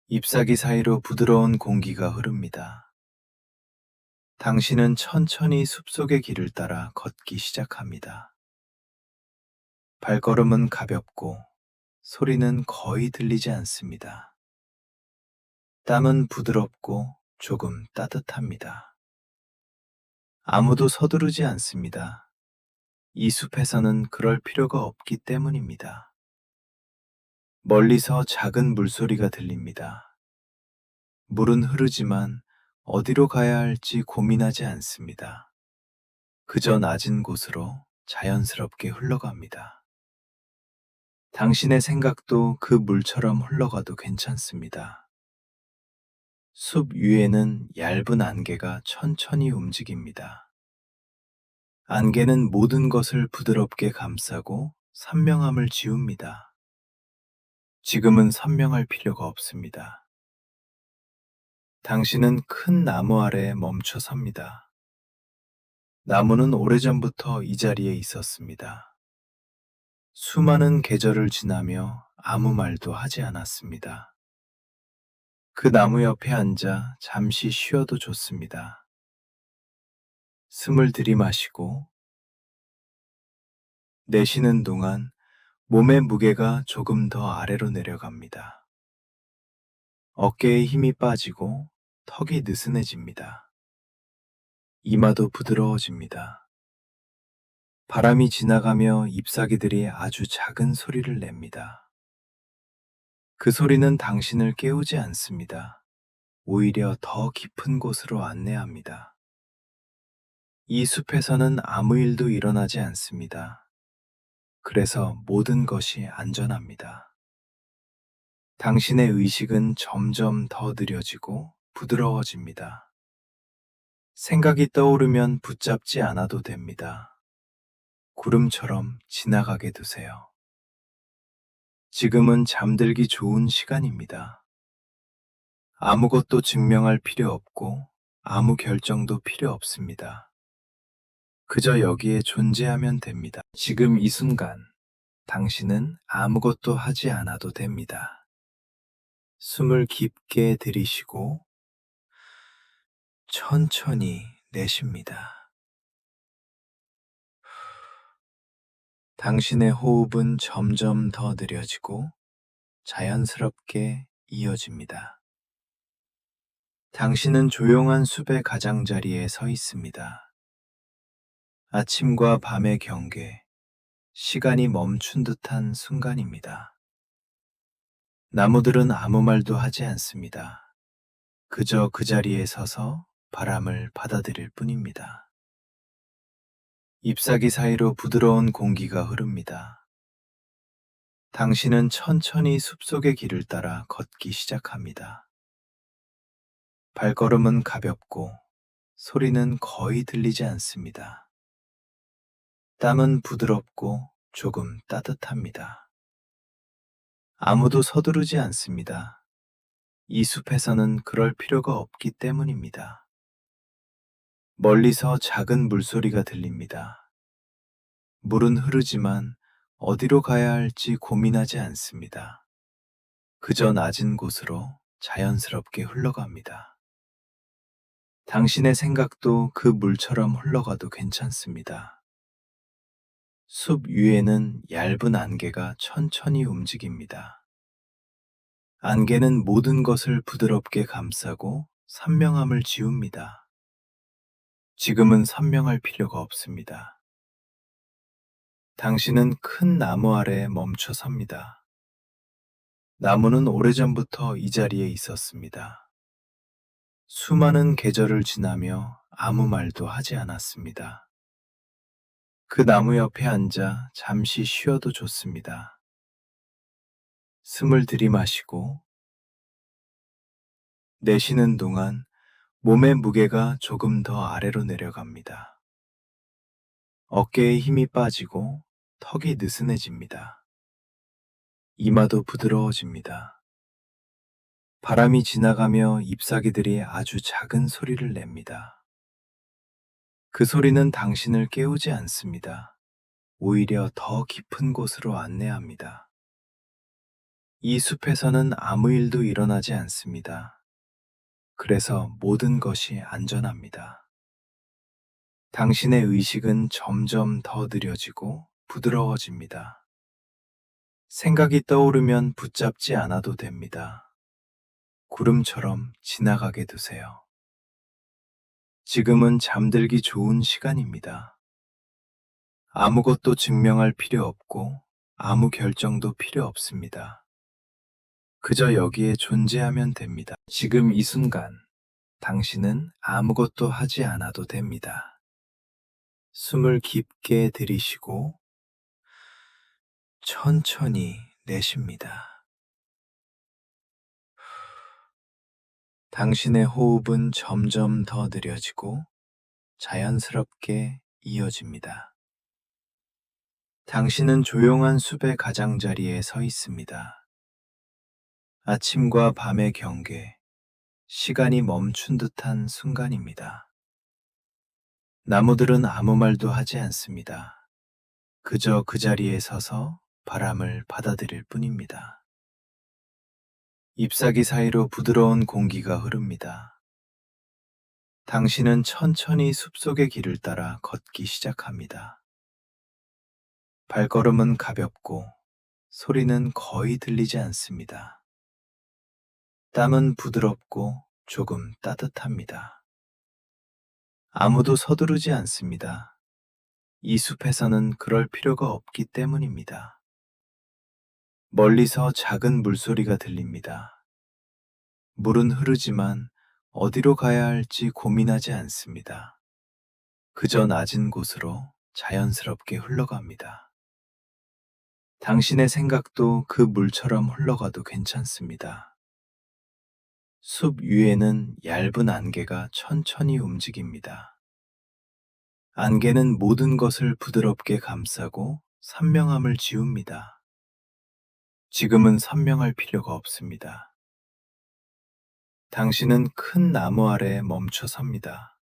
잎사귀 사이로 부드러운 공기가 흐릅니다. 당신은 천천히 숲속의 길을 따라 걷기 시작합니다. 발걸음은 가볍고 소리는 거의 들리지 않습니다. 땀은 부드럽고 조금 따뜻합니다. 아무도 서두르지 않습니다. 이 숲에서는 그럴 필요가 없기 때문입니다. 멀리서 작은 물소리가 들립니다. 물은 흐르지만 어디로 가야 할지 고민하지 않습니다. 그저 낮은 곳으로 자연스럽게 흘러갑니다. 당신의 생각도 그 물처럼 흘러가도 괜찮습니다. 숲 위에는 얇은 안개가 천천히 움직입니다. 안개는 모든 것을 부드럽게 감싸고 선명함을 지웁니다. 지금은 선명할 필요가 없습니다. 당신은 큰 나무 아래에 멈춰 섭니다. 나무는 오래전부터 이 자리에 있었습니다. 수많은 계절을 지나며 아무 말도 하지 않았습니다. 그 나무 옆에 앉아 잠시 쉬어도 좋습니다. 숨을 들이마시고 내쉬는 동안 몸의 무게가 조금 더 아래로 내려갑니다. 어깨에 힘이 빠지고 턱이 느슨해집니다. 이마도 부드러워집니다. 바람이 지나가며 잎사귀들이 아주 작은 소리를 냅니다. 그 소리는 당신을 깨우지 않습니다. 오히려 더 깊은 곳으로 안내합니다. 이 숲에서는 아무 일도 일어나지 않습니다. 그래서 모든 것이 안전합니다. 당신의 의식은 점점 더 느려지고 부드러워집니다. 생각이 떠오르면 붙잡지 않아도 됩니다. 구름처럼 지나가게 두세요. 지금은 잠들기 좋은 시간입니다. 아무것도 증명할 필요 없고 아무 결정도 필요 없습니다. 그저 여기에 존재하면 됩니다. 지금 이 순간, 당신은 아무것도 하지 않아도 됩니다. 숨을 깊게 들이쉬고 천천히 내쉽니다. 당신의 호흡은 점점 더 느려지고 자연스럽게 이어집니다. 당신은 조용한 숲의 가장자리에 서 있습니다. 아침과 밤의 경계, 시간이 멈춘 듯한 순간입니다. 나무들은 아무 말도 하지 않습니다. 그저 그 자리에 서서 바람을 받아들일 뿐입니다. 잎사귀 사이로 부드러운 공기가 흐릅니다. 당신은 천천히 숲속의 길을 따라 걷기 시작합니다. 발걸음은 가볍고 소리는 거의 들리지 않습니다. 땀은 부드럽고 조금 따뜻합니다. 아무도 서두르지 않습니다. 이 숲에서는 그럴 필요가 없기 때문입니다. 멀리서 작은 물소리가 들립니다. 물은 흐르지만 어디로 가야 할지 고민하지 않습니다. 그저 낮은 곳으로 자연스럽게 흘러갑니다. 당신의 생각도 그 물처럼 흘러가도 괜찮습니다. 숲 위에는 얇은 안개가 천천히 움직입니다. 안개는 모든 것을 부드럽게 감싸고 선명함을 지웁니다. 지금은 선명할 필요가 없습니다. 당신은 큰 나무 아래에 멈춰 섭니다. 나무는 오래전부터 이 자리에 있었습니다. 수많은 계절을 지나며 아무 말도 하지 않았습니다. 그 나무 옆에 앉아 잠시 쉬어도 좋습니다. 숨을 들이마시고 내쉬는 동안 몸의 무게가 조금 더 아래로 내려갑니다. 어깨에 힘이 빠지고 턱이 느슨해집니다. 이마도 부드러워집니다. 바람이 지나가며 잎사귀들이 아주 작은 소리를 냅니다. 그 소리는 당신을 깨우지 않습니다. 오히려 더 깊은 곳으로 안내합니다. 이 숲에서는 아무 일도 일어나지 않습니다. 그래서 모든 것이 안전합니다. 당신의 의식은 점점 더 느려지고 부드러워집니다. 생각이 떠오르면 붙잡지 않아도 됩니다. 구름처럼 지나가게 두세요. 지금은 잠들기 좋은 시간입니다. 아무것도 증명할 필요 없고 아무 결정도 필요 없습니다. 그저 여기에 존재하면 됩니다. 지금 이 순간, 당신은 아무것도 하지 않아도 됩니다. 숨을 깊게 들이쉬고 천천히 내쉽니다. 당신의 호흡은 점점 더 느려지고 자연스럽게 이어집니다. 당신은 조용한 숲의 가장자리에 서 있습니다. 아침과 밤의 경계, 시간이 멈춘 듯한 순간입니다. 나무들은 아무 말도 하지 않습니다. 그저 그 자리에 서서 바람을 받아들일 뿐입니다. 잎사귀 사이로 부드러운 공기가 흐릅니다. 당신은 천천히 숲속의 길을 따라 걷기 시작합니다. 발걸음은 가볍고 소리는 거의 들리지 않습니다. 땀은 부드럽고 조금 따뜻합니다. 아무도 서두르지 않습니다. 이 숲에서는 그럴 필요가 없기 때문입니다. 멀리서 작은 물소리가 들립니다. 물은 흐르지만 어디로 가야 할지 고민하지 않습니다. 그저 낮은 곳으로 자연스럽게 흘러갑니다. 당신의 생각도 그 물처럼 흘러가도 괜찮습니다. 숲 위에는 얇은 안개가 천천히 움직입니다. 안개는 모든 것을 부드럽게 감싸고 선명함을 지웁니다. 지금은 선명할 필요가 없습니다. 당신은 큰 나무 아래에 멈춰 섭니다.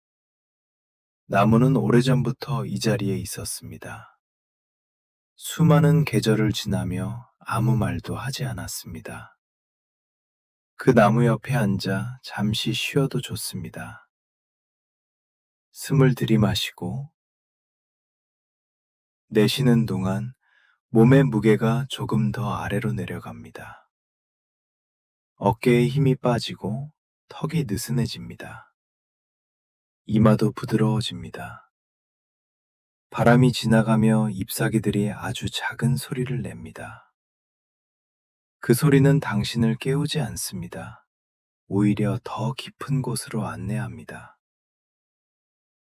나무는 오래전부터 이 자리에 있었습니다. 수많은 계절을 지나며 아무 말도 하지 않았습니다. 그 나무 옆에 앉아 잠시 쉬어도 좋습니다. 숨을 들이마시고 내쉬는 동안 몸의 무게가 조금 더 아래로 내려갑니다. 어깨에 힘이 빠지고 턱이 느슨해집니다. 이마도 부드러워집니다. 바람이 지나가며 잎사귀들이 아주 작은 소리를 냅니다. 그 소리는 당신을 깨우지 않습니다. 오히려 더 깊은 곳으로 안내합니다.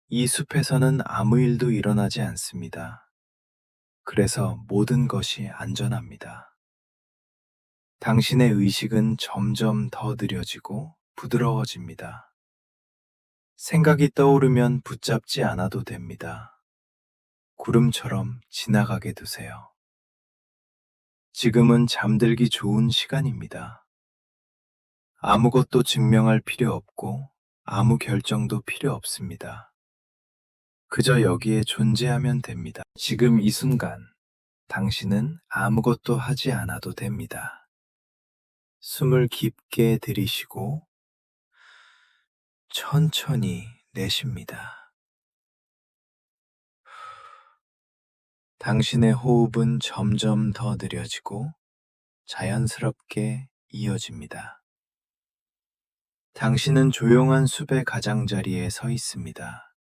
이 숲에서는 아무 일도 일어나지 않습니다. 그래서 모든 것이 안전합니다. 당신의 의식은 점점 더 느려지고 부드러워집니다. 생각이 떠오르면 붙잡지 않아도 됩니다. 구름처럼 지나가게 두세요. 지금은 잠들기 좋은 시간입니다. 아무것도 증명할 필요 없고 아무 결정도 필요 없습니다. 그저 여기에 존재하면 됩니다. 지금 이 순간, 당신은 아무것도 하지 않아도 됩니다. 숨을 깊게 들이쉬고 천천히 내쉽니다. 당신의 호흡은 점점 더 느려지고 자연스럽게 이어집니다. 당신은 조용한 숲의 가장자리에 서 있습니다.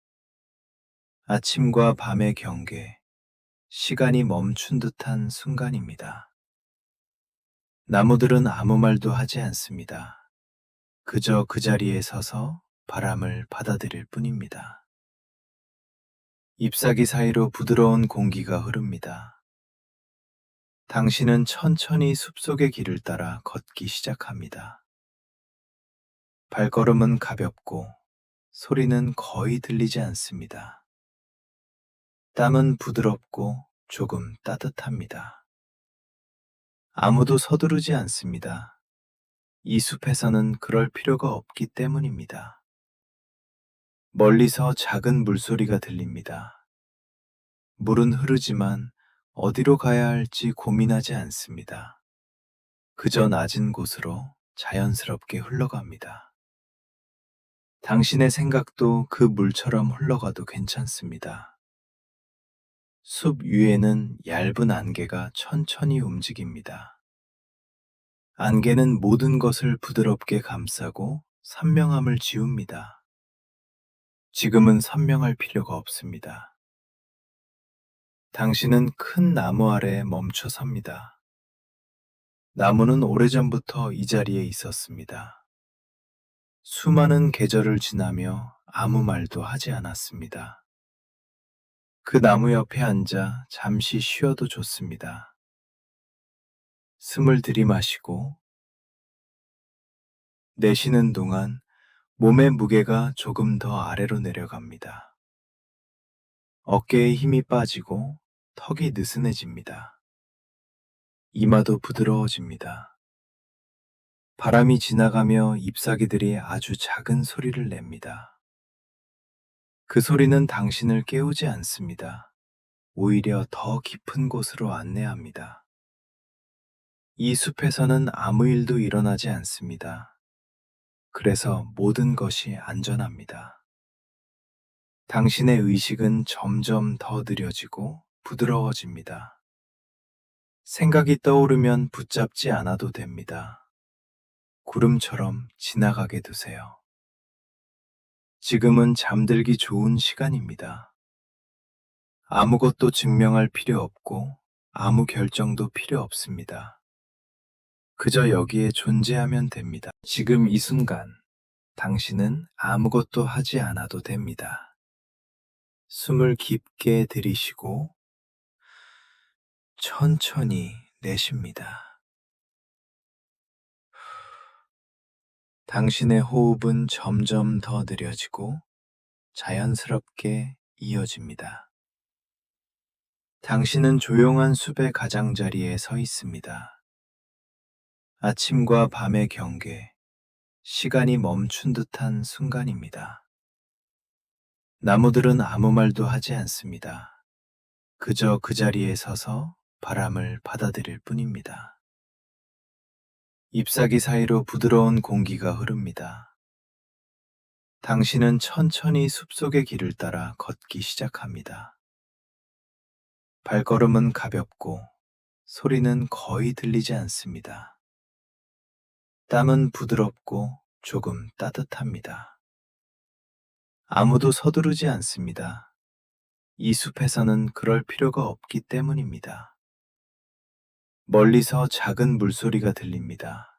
아침과 밤의 경계, 시간이 멈춘 듯한 순간입니다. 나무들은 아무 말도 하지 않습니다. 그저 그 자리에 서서 바람을 받아들일 뿐입니다. 잎사귀 사이로 부드러운 공기가 흐릅니다. 당신은 천천히 숲속의 길을 따라 걷기 시작합니다. 발걸음은 가볍고 소리는 거의 들리지 않습니다. 땀은 부드럽고 조금 따뜻합니다. 아무도 서두르지 않습니다. 이 숲에서는 그럴 필요가 없기 때문입니다. 멀리서 작은 물소리가 들립니다. 물은 흐르지만 어디로 가야 할지 고민하지 않습니다. 그저 낮은 곳으로 자연스럽게 흘러갑니다. 당신의 생각도 그 물처럼 흘러가도 괜찮습니다. 숲 위에는 얇은 안개가 천천히 움직입니다. 안개는 모든 것을 부드럽게 감싸고 선명함을 지웁니다. 지금은 선명할 필요가 없습니다. 당신은 큰 나무 아래에 멈춰 섭니다. 나무는 오래전부터 이 자리에 있었습니다. 수많은 계절을 지나며 아무 말도 하지 않았습니다. 그 나무 옆에 앉아 잠시 쉬어도 좋습니다. 숨을 들이마시고 내쉬는 동안 몸의 무게가 조금 더 아래로 내려갑니다. 어깨에 힘이 빠지고 턱이 느슨해집니다. 이마도 부드러워집니다. 바람이 지나가며 잎사귀들이 아주 작은 소리를 냅니다. 그 소리는 당신을 깨우지 않습니다. 오히려 더 깊은 곳으로 안내합니다. 이 숲에서는 아무 일도 일어나지 않습니다. 그래서 모든 것이 안전합니다. 당신의 의식은 점점 더 느려지고 부드러워집니다. 생각이 떠오르면 붙잡지 않아도 됩니다. 구름처럼 지나가게 두세요. 지금은 잠들기 좋은 시간입니다. 아무것도 증명할 필요 없고 아무 결정도 필요 없습니다. 그저 여기에 존재하면 됩니다. 지금 이 순간, 당신은 아무것도 하지 않아도 됩니다. 숨을 깊게 들이쉬고 천천히 내쉽니다. 당신의 호흡은 점점 더 느려지고 자연스럽게 이어집니다. 당신은 조용한 숲의 가장자리에 서 있습니다. 아침과 밤의 경계, 시간이 멈춘 듯한 순간입니다. 나무들은 아무 말도 하지 않습니다. 그저 그 자리에 서서 바람을 받아들일 뿐입니다. 잎사귀 사이로 부드러운 공기가 흐릅니다. 당신은 천천히 숲속의 길을 따라 걷기 시작합니다. 발걸음은 가볍고 소리는 거의 들리지 않습니다. 땀은 부드럽고 조금 따뜻합니다. 아무도 서두르지 않습니다. 이 숲에서는 그럴 필요가 없기 때문입니다. 멀리서 작은 물소리가 들립니다.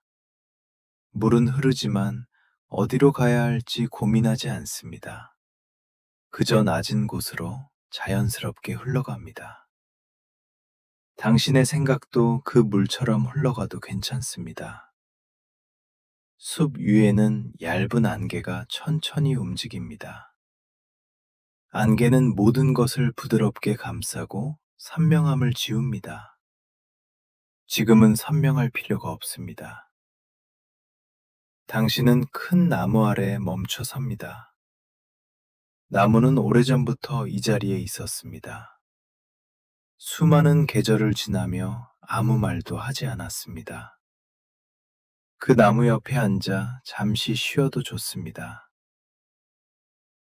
물은 흐르지만 어디로 가야 할지 고민하지 않습니다. 그저 낮은 곳으로 자연스럽게 흘러갑니다. 당신의 생각도 그 물처럼 흘러가도 괜찮습니다. 숲 위에는 얇은 안개가 천천히 움직입니다. 안개는 모든 것을 부드럽게 감싸고 선명함을 지웁니다. 지금은 선명할 필요가 없습니다. 당신은 큰 나무 아래에 멈춰 섭니다. 나무는 오래전부터 이 자리에 있었습니다. 수많은 계절을 지나며 아무 말도 하지 않았습니다. 그 나무 옆에 앉아 잠시 쉬어도 좋습니다.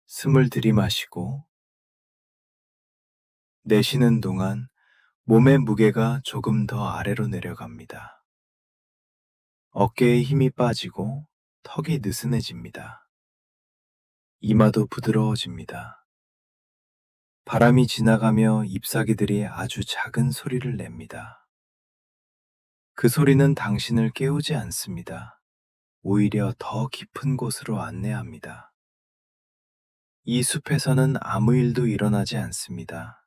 숨을 들이마시고 내쉬는 동안 몸의 무게가 조금 더 아래로 내려갑니다. 어깨에 힘이 빠지고 턱이 느슨해집니다. 이마도 부드러워집니다. 바람이 지나가며 잎사귀들이 아주 작은 소리를 냅니다. 그 소리는 당신을 깨우지 않습니다. 오히려 더 깊은 곳으로 안내합니다. 이 숲에서는 아무 일도 일어나지 않습니다.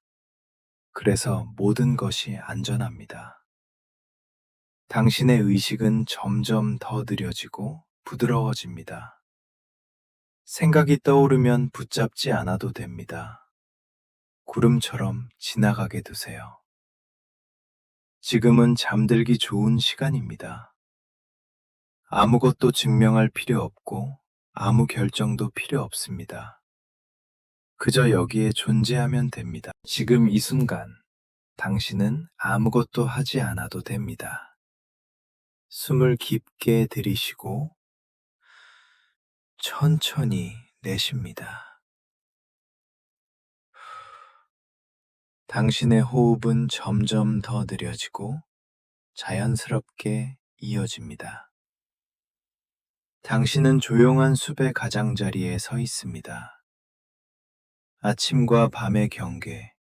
그래서 모든 것이 안전합니다. 당신의 의식은 점점 더 느려지고 부드러워집니다. 생각이 떠오르면 붙잡지 않아도 됩니다. 구름처럼 지나가게 두세요. 지금은 잠들기 좋은 시간입니다. 아무것도 증명할 필요 없고 아무 결정도 필요 없습니다. 그저 여기에 존재하면 됩니다. 지금 이 순간, 당신은 아무것도 하지 않아도 됩니다. 숨을 깊게 들이쉬고 천천히 내쉽니다. 당신의 호흡은 점점 더 느려지고 자연스럽게 이어집니다. 당신은 조용한 숲의 가장자리에 서 있습니다. 아침과 밤의 경계,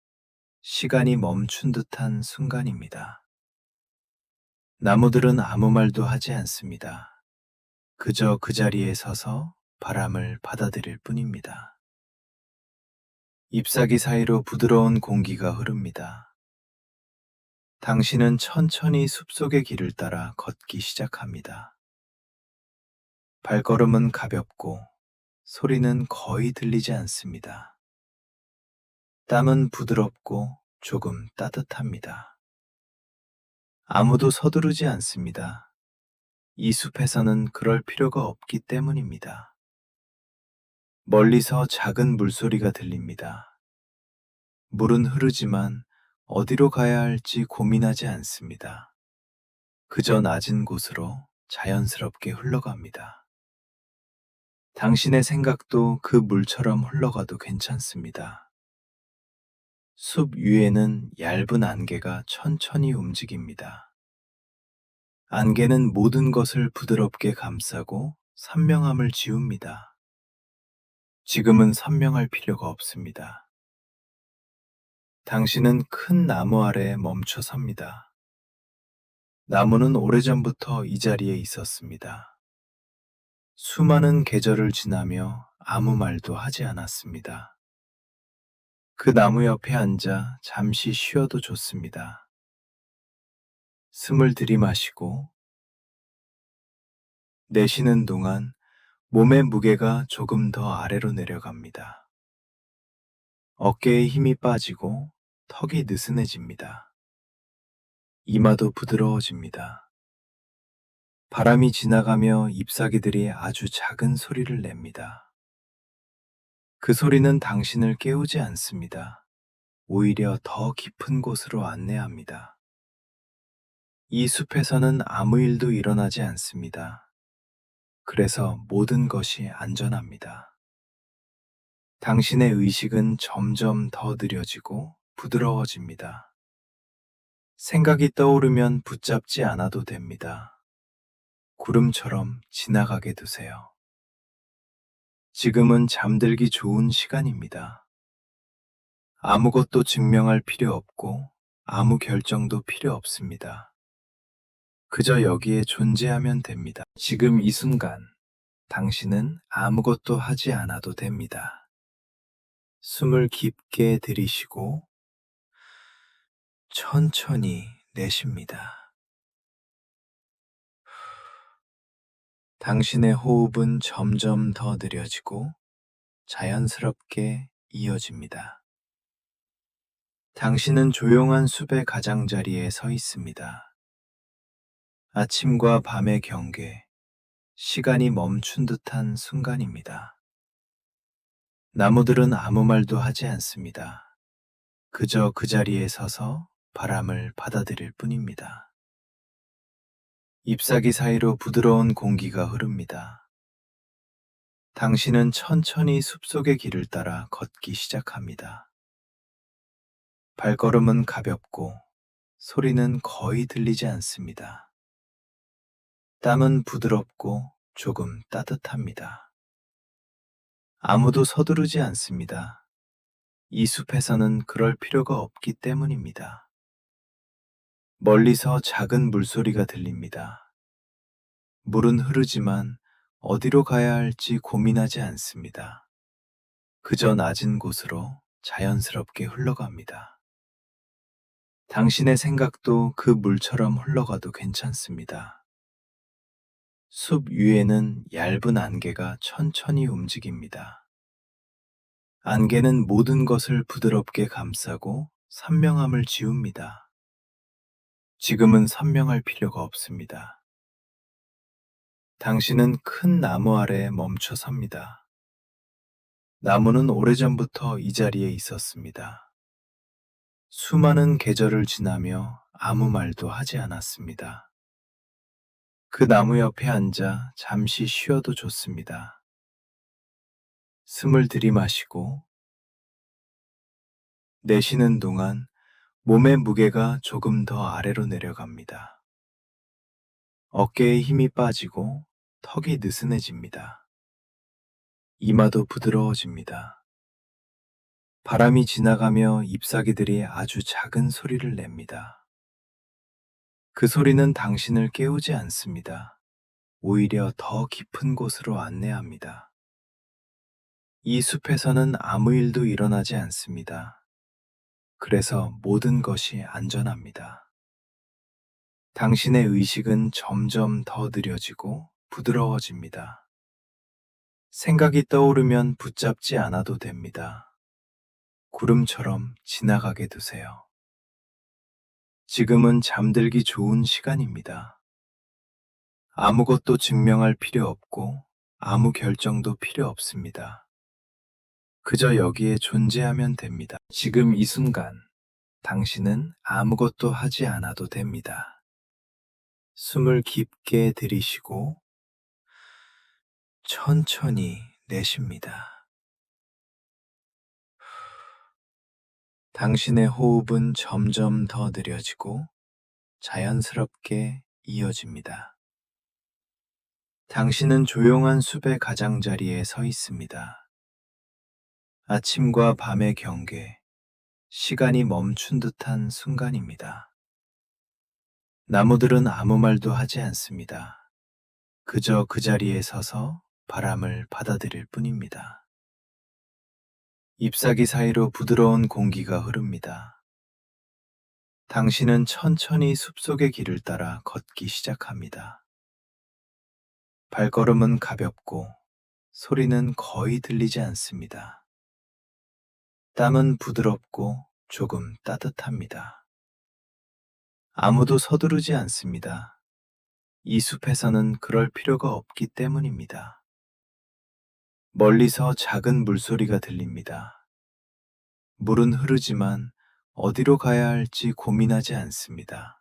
시간이 멈춘 듯한 순간입니다. 나무들은 아무 말도 하지 않습니다. 그저 그 자리에 서서 바람을 받아들일 뿐입니다. 잎사귀 사이로 부드러운 공기가 흐릅니다. 당신은 천천히 숲속의 길을 따라 걷기 시작합니다. 발걸음은 가볍고 소리는 거의 들리지 않습니다. 땀은 부드럽고 조금 따뜻합니다. 아무도 서두르지 않습니다. 이 숲에서는 그럴 필요가 없기 때문입니다. 멀리서 작은 물소리가 들립니다. 물은 흐르지만 어디로 가야 할지 고민하지 않습니다. 그저 낮은 곳으로 자연스럽게 흘러갑니다. 당신의 생각도 그 물처럼 흘러가도 괜찮습니다. 숲 위에는 얇은 안개가 천천히 움직입니다. 안개는 모든 것을 부드럽게 감싸고 선명함을 지웁니다. 지금은 선명할 필요가 없습니다. 당신은 큰 나무 아래에 멈춰 섭니다. 나무는 오래전부터 이 자리에 있었습니다. 수많은 계절을 지나며 아무 말도 하지 않았습니다. 그 나무 옆에 앉아 잠시 쉬어도 좋습니다. 숨을 들이마시고 내쉬는 동안 몸의 무게가 조금 더 아래로 내려갑니다. 어깨에 힘이 빠지고 턱이 느슨해집니다. 이마도 부드러워집니다. 바람이 지나가며 잎사귀들이 아주 작은 소리를 냅니다. 그 소리는 당신을 깨우지 않습니다. 오히려 더 깊은 곳으로 안내합니다. 이 숲에서는 아무 일도 일어나지 않습니다. 그래서 모든 것이 안전합니다. 당신의 의식은 점점 더 느려지고 부드러워집니다. 생각이 떠오르면 붙잡지 않아도 됩니다. 구름처럼 지나가게 두세요. 지금은 잠들기 좋은 시간입니다. 아무것도 증명할 필요 없고 아무 결정도 필요 없습니다. 그저 여기에 존재하면 됩니다. 지금 이 순간, 당신은 아무것도 하지 않아도 됩니다. 숨을 깊게 들이쉬고 천천히 내쉽니다. 당신의 호흡은 점점 더 느려지고 자연스럽게 이어집니다. 당신은 조용한 숲의 가장자리에 서 있습니다. 아침과 밤의 경계, 시간이 멈춘 듯한 순간입니다. 나무들은 아무 말도 하지 않습니다. 그저 그 자리에 서서 바람을 받아들일 뿐입니다. 잎사귀 사이로 부드러운 공기가 흐릅니다. 당신은 천천히 숲속의 길을 따라 걷기 시작합니다. 발걸음은 가볍고 소리는 거의 들리지 않습니다. 땀은 부드럽고 조금 따뜻합니다. 아무도 서두르지 않습니다. 이 숲에서는 그럴 필요가 없기 때문입니다. 멀리서 작은 물소리가 들립니다. 물은 흐르지만 어디로 가야 할지 고민하지 않습니다. 그저 낮은 곳으로 자연스럽게 흘러갑니다. 당신의 생각도 그 물처럼 흘러가도 괜찮습니다. 숲 위에는 얇은 안개가 천천히 움직입니다. 안개는 모든 것을 부드럽게 감싸고 선명함을 지웁니다. 지금은 선명할 필요가 없습니다. 당신은 큰 나무 아래에 멈춰 섭니다. 나무는 오래전부터 이 자리에 있었습니다. 수많은 계절을 지나며 아무 말도 하지 않았습니다. 그 나무 옆에 앉아 잠시 쉬어도 좋습니다. 숨을 들이마시고 내쉬는 동안 몸의 무게가 조금 더 아래로 내려갑니다. 어깨에 힘이 빠지고 턱이 느슨해집니다. 이마도 부드러워집니다. 바람이 지나가며 잎사귀들이 아주 작은 소리를 냅니다. 그 소리는 당신을 깨우지 않습니다. 오히려 더 깊은 곳으로 안내합니다. 이 숲에서는 아무 일도 일어나지 않습니다. 그래서 모든 것이 안전합니다. 당신의 의식은 점점 더 느려지고 부드러워집니다. 생각이 떠오르면 붙잡지 않아도 됩니다. 구름처럼 지나가게 두세요. 지금은 잠들기 좋은 시간입니다. 아무것도 증명할 필요 없고 아무 결정도 필요 없습니다. 그저 여기에 존재하면 됩니다. 지금 이 순간, 당신은 아무것도 하지 않아도 됩니다. 숨을 깊게 들이쉬고 천천히 내쉽니다. 당신의 호흡은 점점 더 느려지고 자연스럽게 이어집니다. 당신은 조용한 숲의 가장자리에 서 있습니다. 아침과 밤의 경계, 시간이 멈춘 듯한 순간입니다. 나무들은 아무 말도 하지 않습니다. 그저 그 자리에 서서 바람을 받아들일 뿐입니다. 잎사귀 사이로 부드러운 공기가 흐릅니다. 당신은 천천히 숲속의 길을 따라 걷기 시작합니다. 발걸음은 가볍고 소리는 거의 들리지 않습니다. 땀은 부드럽고 조금 따뜻합니다. 아무도 서두르지 않습니다. 이 숲에서는 그럴 필요가 없기 때문입니다. 멀리서 작은 물소리가 들립니다. 물은 흐르지만 어디로 가야 할지 고민하지 않습니다.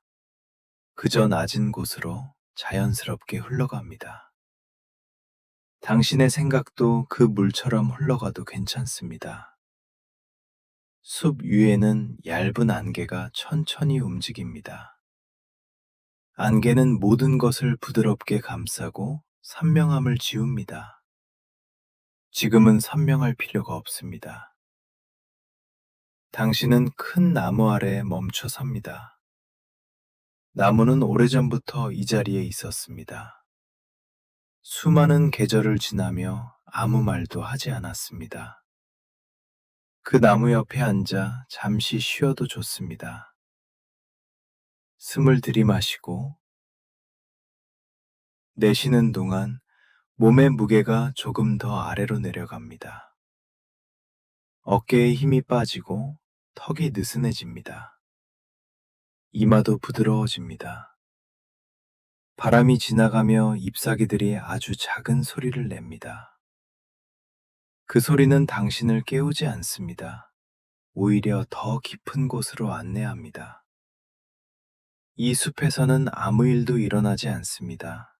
그저 낮은 곳으로 자연스럽게 흘러갑니다. 당신의 생각도 그 물처럼 흘러가도 괜찮습니다. 숲 위에는 얇은 안개가 천천히 움직입니다. 안개는 모든 것을 부드럽게 감싸고 선명함을 지웁니다. 지금은 선명할 필요가 없습니다. 당신은 큰 나무 아래에 멈춰 섭니다. 나무는 오래전부터 이 자리에 있었습니다. 수많은 계절을 지나며 아무 말도 하지 않았습니다. 그 나무 옆에 앉아 잠시 쉬어도 좋습니다. 숨을 들이마시고 내쉬는 동안 몸의 무게가 조금 더 아래로 내려갑니다. 어깨에 힘이 빠지고 턱이 느슨해집니다. 이마도 부드러워집니다. 바람이 지나가며 잎사귀들이 아주 작은 소리를 냅니다. 그 소리는 당신을 깨우지 않습니다. 오히려 더 깊은 곳으로 안내합니다. 이 숲에서는 아무 일도 일어나지 않습니다.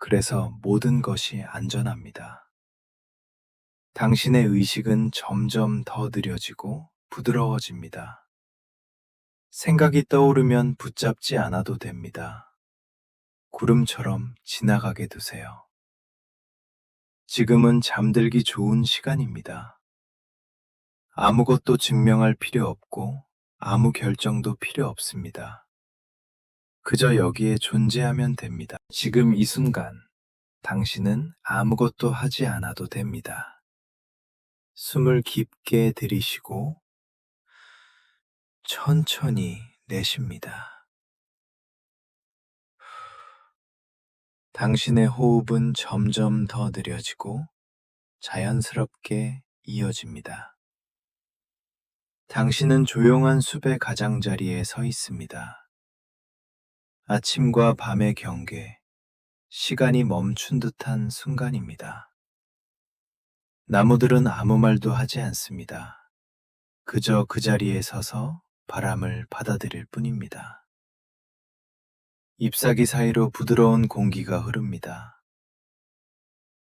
그래서 모든 것이 안전합니다. 당신의 의식은 점점 더 느려지고 부드러워집니다. 생각이 떠오르면 붙잡지 않아도 됩니다. 구름처럼 지나가게 두세요. 지금은 잠들기 좋은 시간입니다. 아무것도 증명할 필요 없고 아무 결정도 필요 없습니다. 그저 여기에 존재하면 됩니다. 지금 이 순간, 당신은 아무것도 하지 않아도 됩니다. 숨을 깊게 들이쉬고 천천히 내쉽니다. 당신의 호흡은 점점 더 느려지고 자연스럽게 이어집니다. 당신은 조용한 숲의 가장자리에 서 있습니다. 아침과 밤의 경계, 시간이 멈춘 듯한 순간입니다. 나무들은 아무 말도 하지 않습니다. 그저 그 자리에 서서 바람을 받아들일 뿐입니다. 잎사귀 사이로 부드러운 공기가 흐릅니다.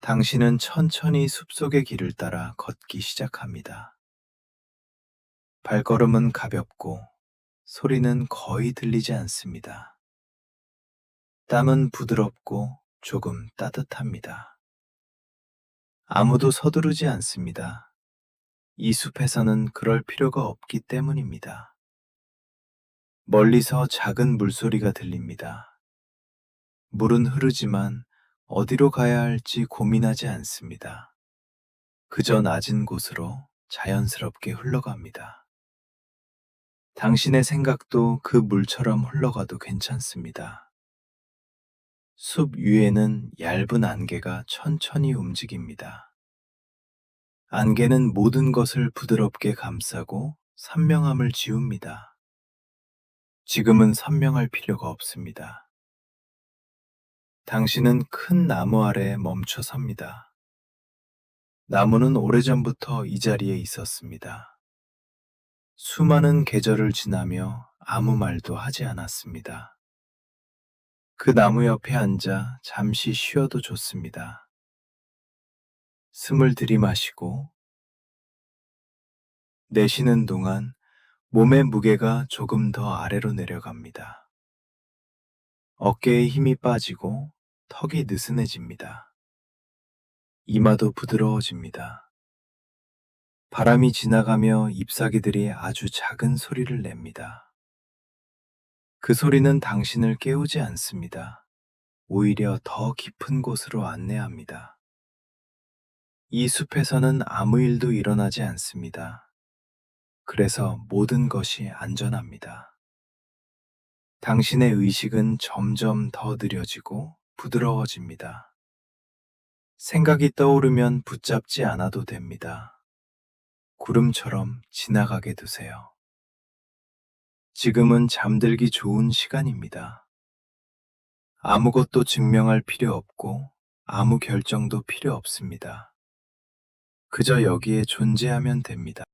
당신은 천천히 숲속의 길을 따라 걷기 시작합니다. 발걸음은 가볍고 소리는 거의 들리지 않습니다. 땀은 부드럽고 조금 따뜻합니다. 아무도 서두르지 않습니다. 이 숲에서는 그럴 필요가 없기 때문입니다. 멀리서 작은 물소리가 들립니다. 물은 흐르지만 어디로 가야 할지 고민하지 않습니다. 그저 낮은 곳으로 자연스럽게 흘러갑니다. 당신의 생각도 그 물처럼 흘러가도 괜찮습니다. 숲 위에는 얇은 안개가 천천히 움직입니다. 안개는 모든 것을 부드럽게 감싸고 선명함을 지웁니다. 지금은 선명할 필요가 없습니다. 당신은 큰 나무 아래에 멈춰 섭니다. 나무는 오래전부터 이 자리에 있었습니다. 수많은 계절을 지나며 아무 말도 하지 않았습니다. 그 나무 옆에 앉아 잠시 쉬어도 좋습니다. 숨을 들이마시고 내쉬는 동안 몸의 무게가 조금 더 아래로 내려갑니다. 어깨에 힘이 빠지고 턱이 느슨해집니다. 이마도 부드러워집니다. 바람이 지나가며 잎사귀들이 아주 작은 소리를 냅니다. 그 소리는 당신을 깨우지 않습니다. 오히려 더 깊은 곳으로 안내합니다. 이 숲에서는 아무 일도 일어나지 않습니다. 그래서 모든 것이 안전합니다. 당신의 의식은 점점 더 느려지고 부드러워집니다. 생각이 떠오르면 붙잡지 않아도 됩니다. 구름처럼 지나가게 두세요. 지금은 잠들기 좋은 시간입니다. 아무것도 증명할 필요 없고 아무 결정도 필요 없습니다. 그저 여기에 존재하면 됩니다.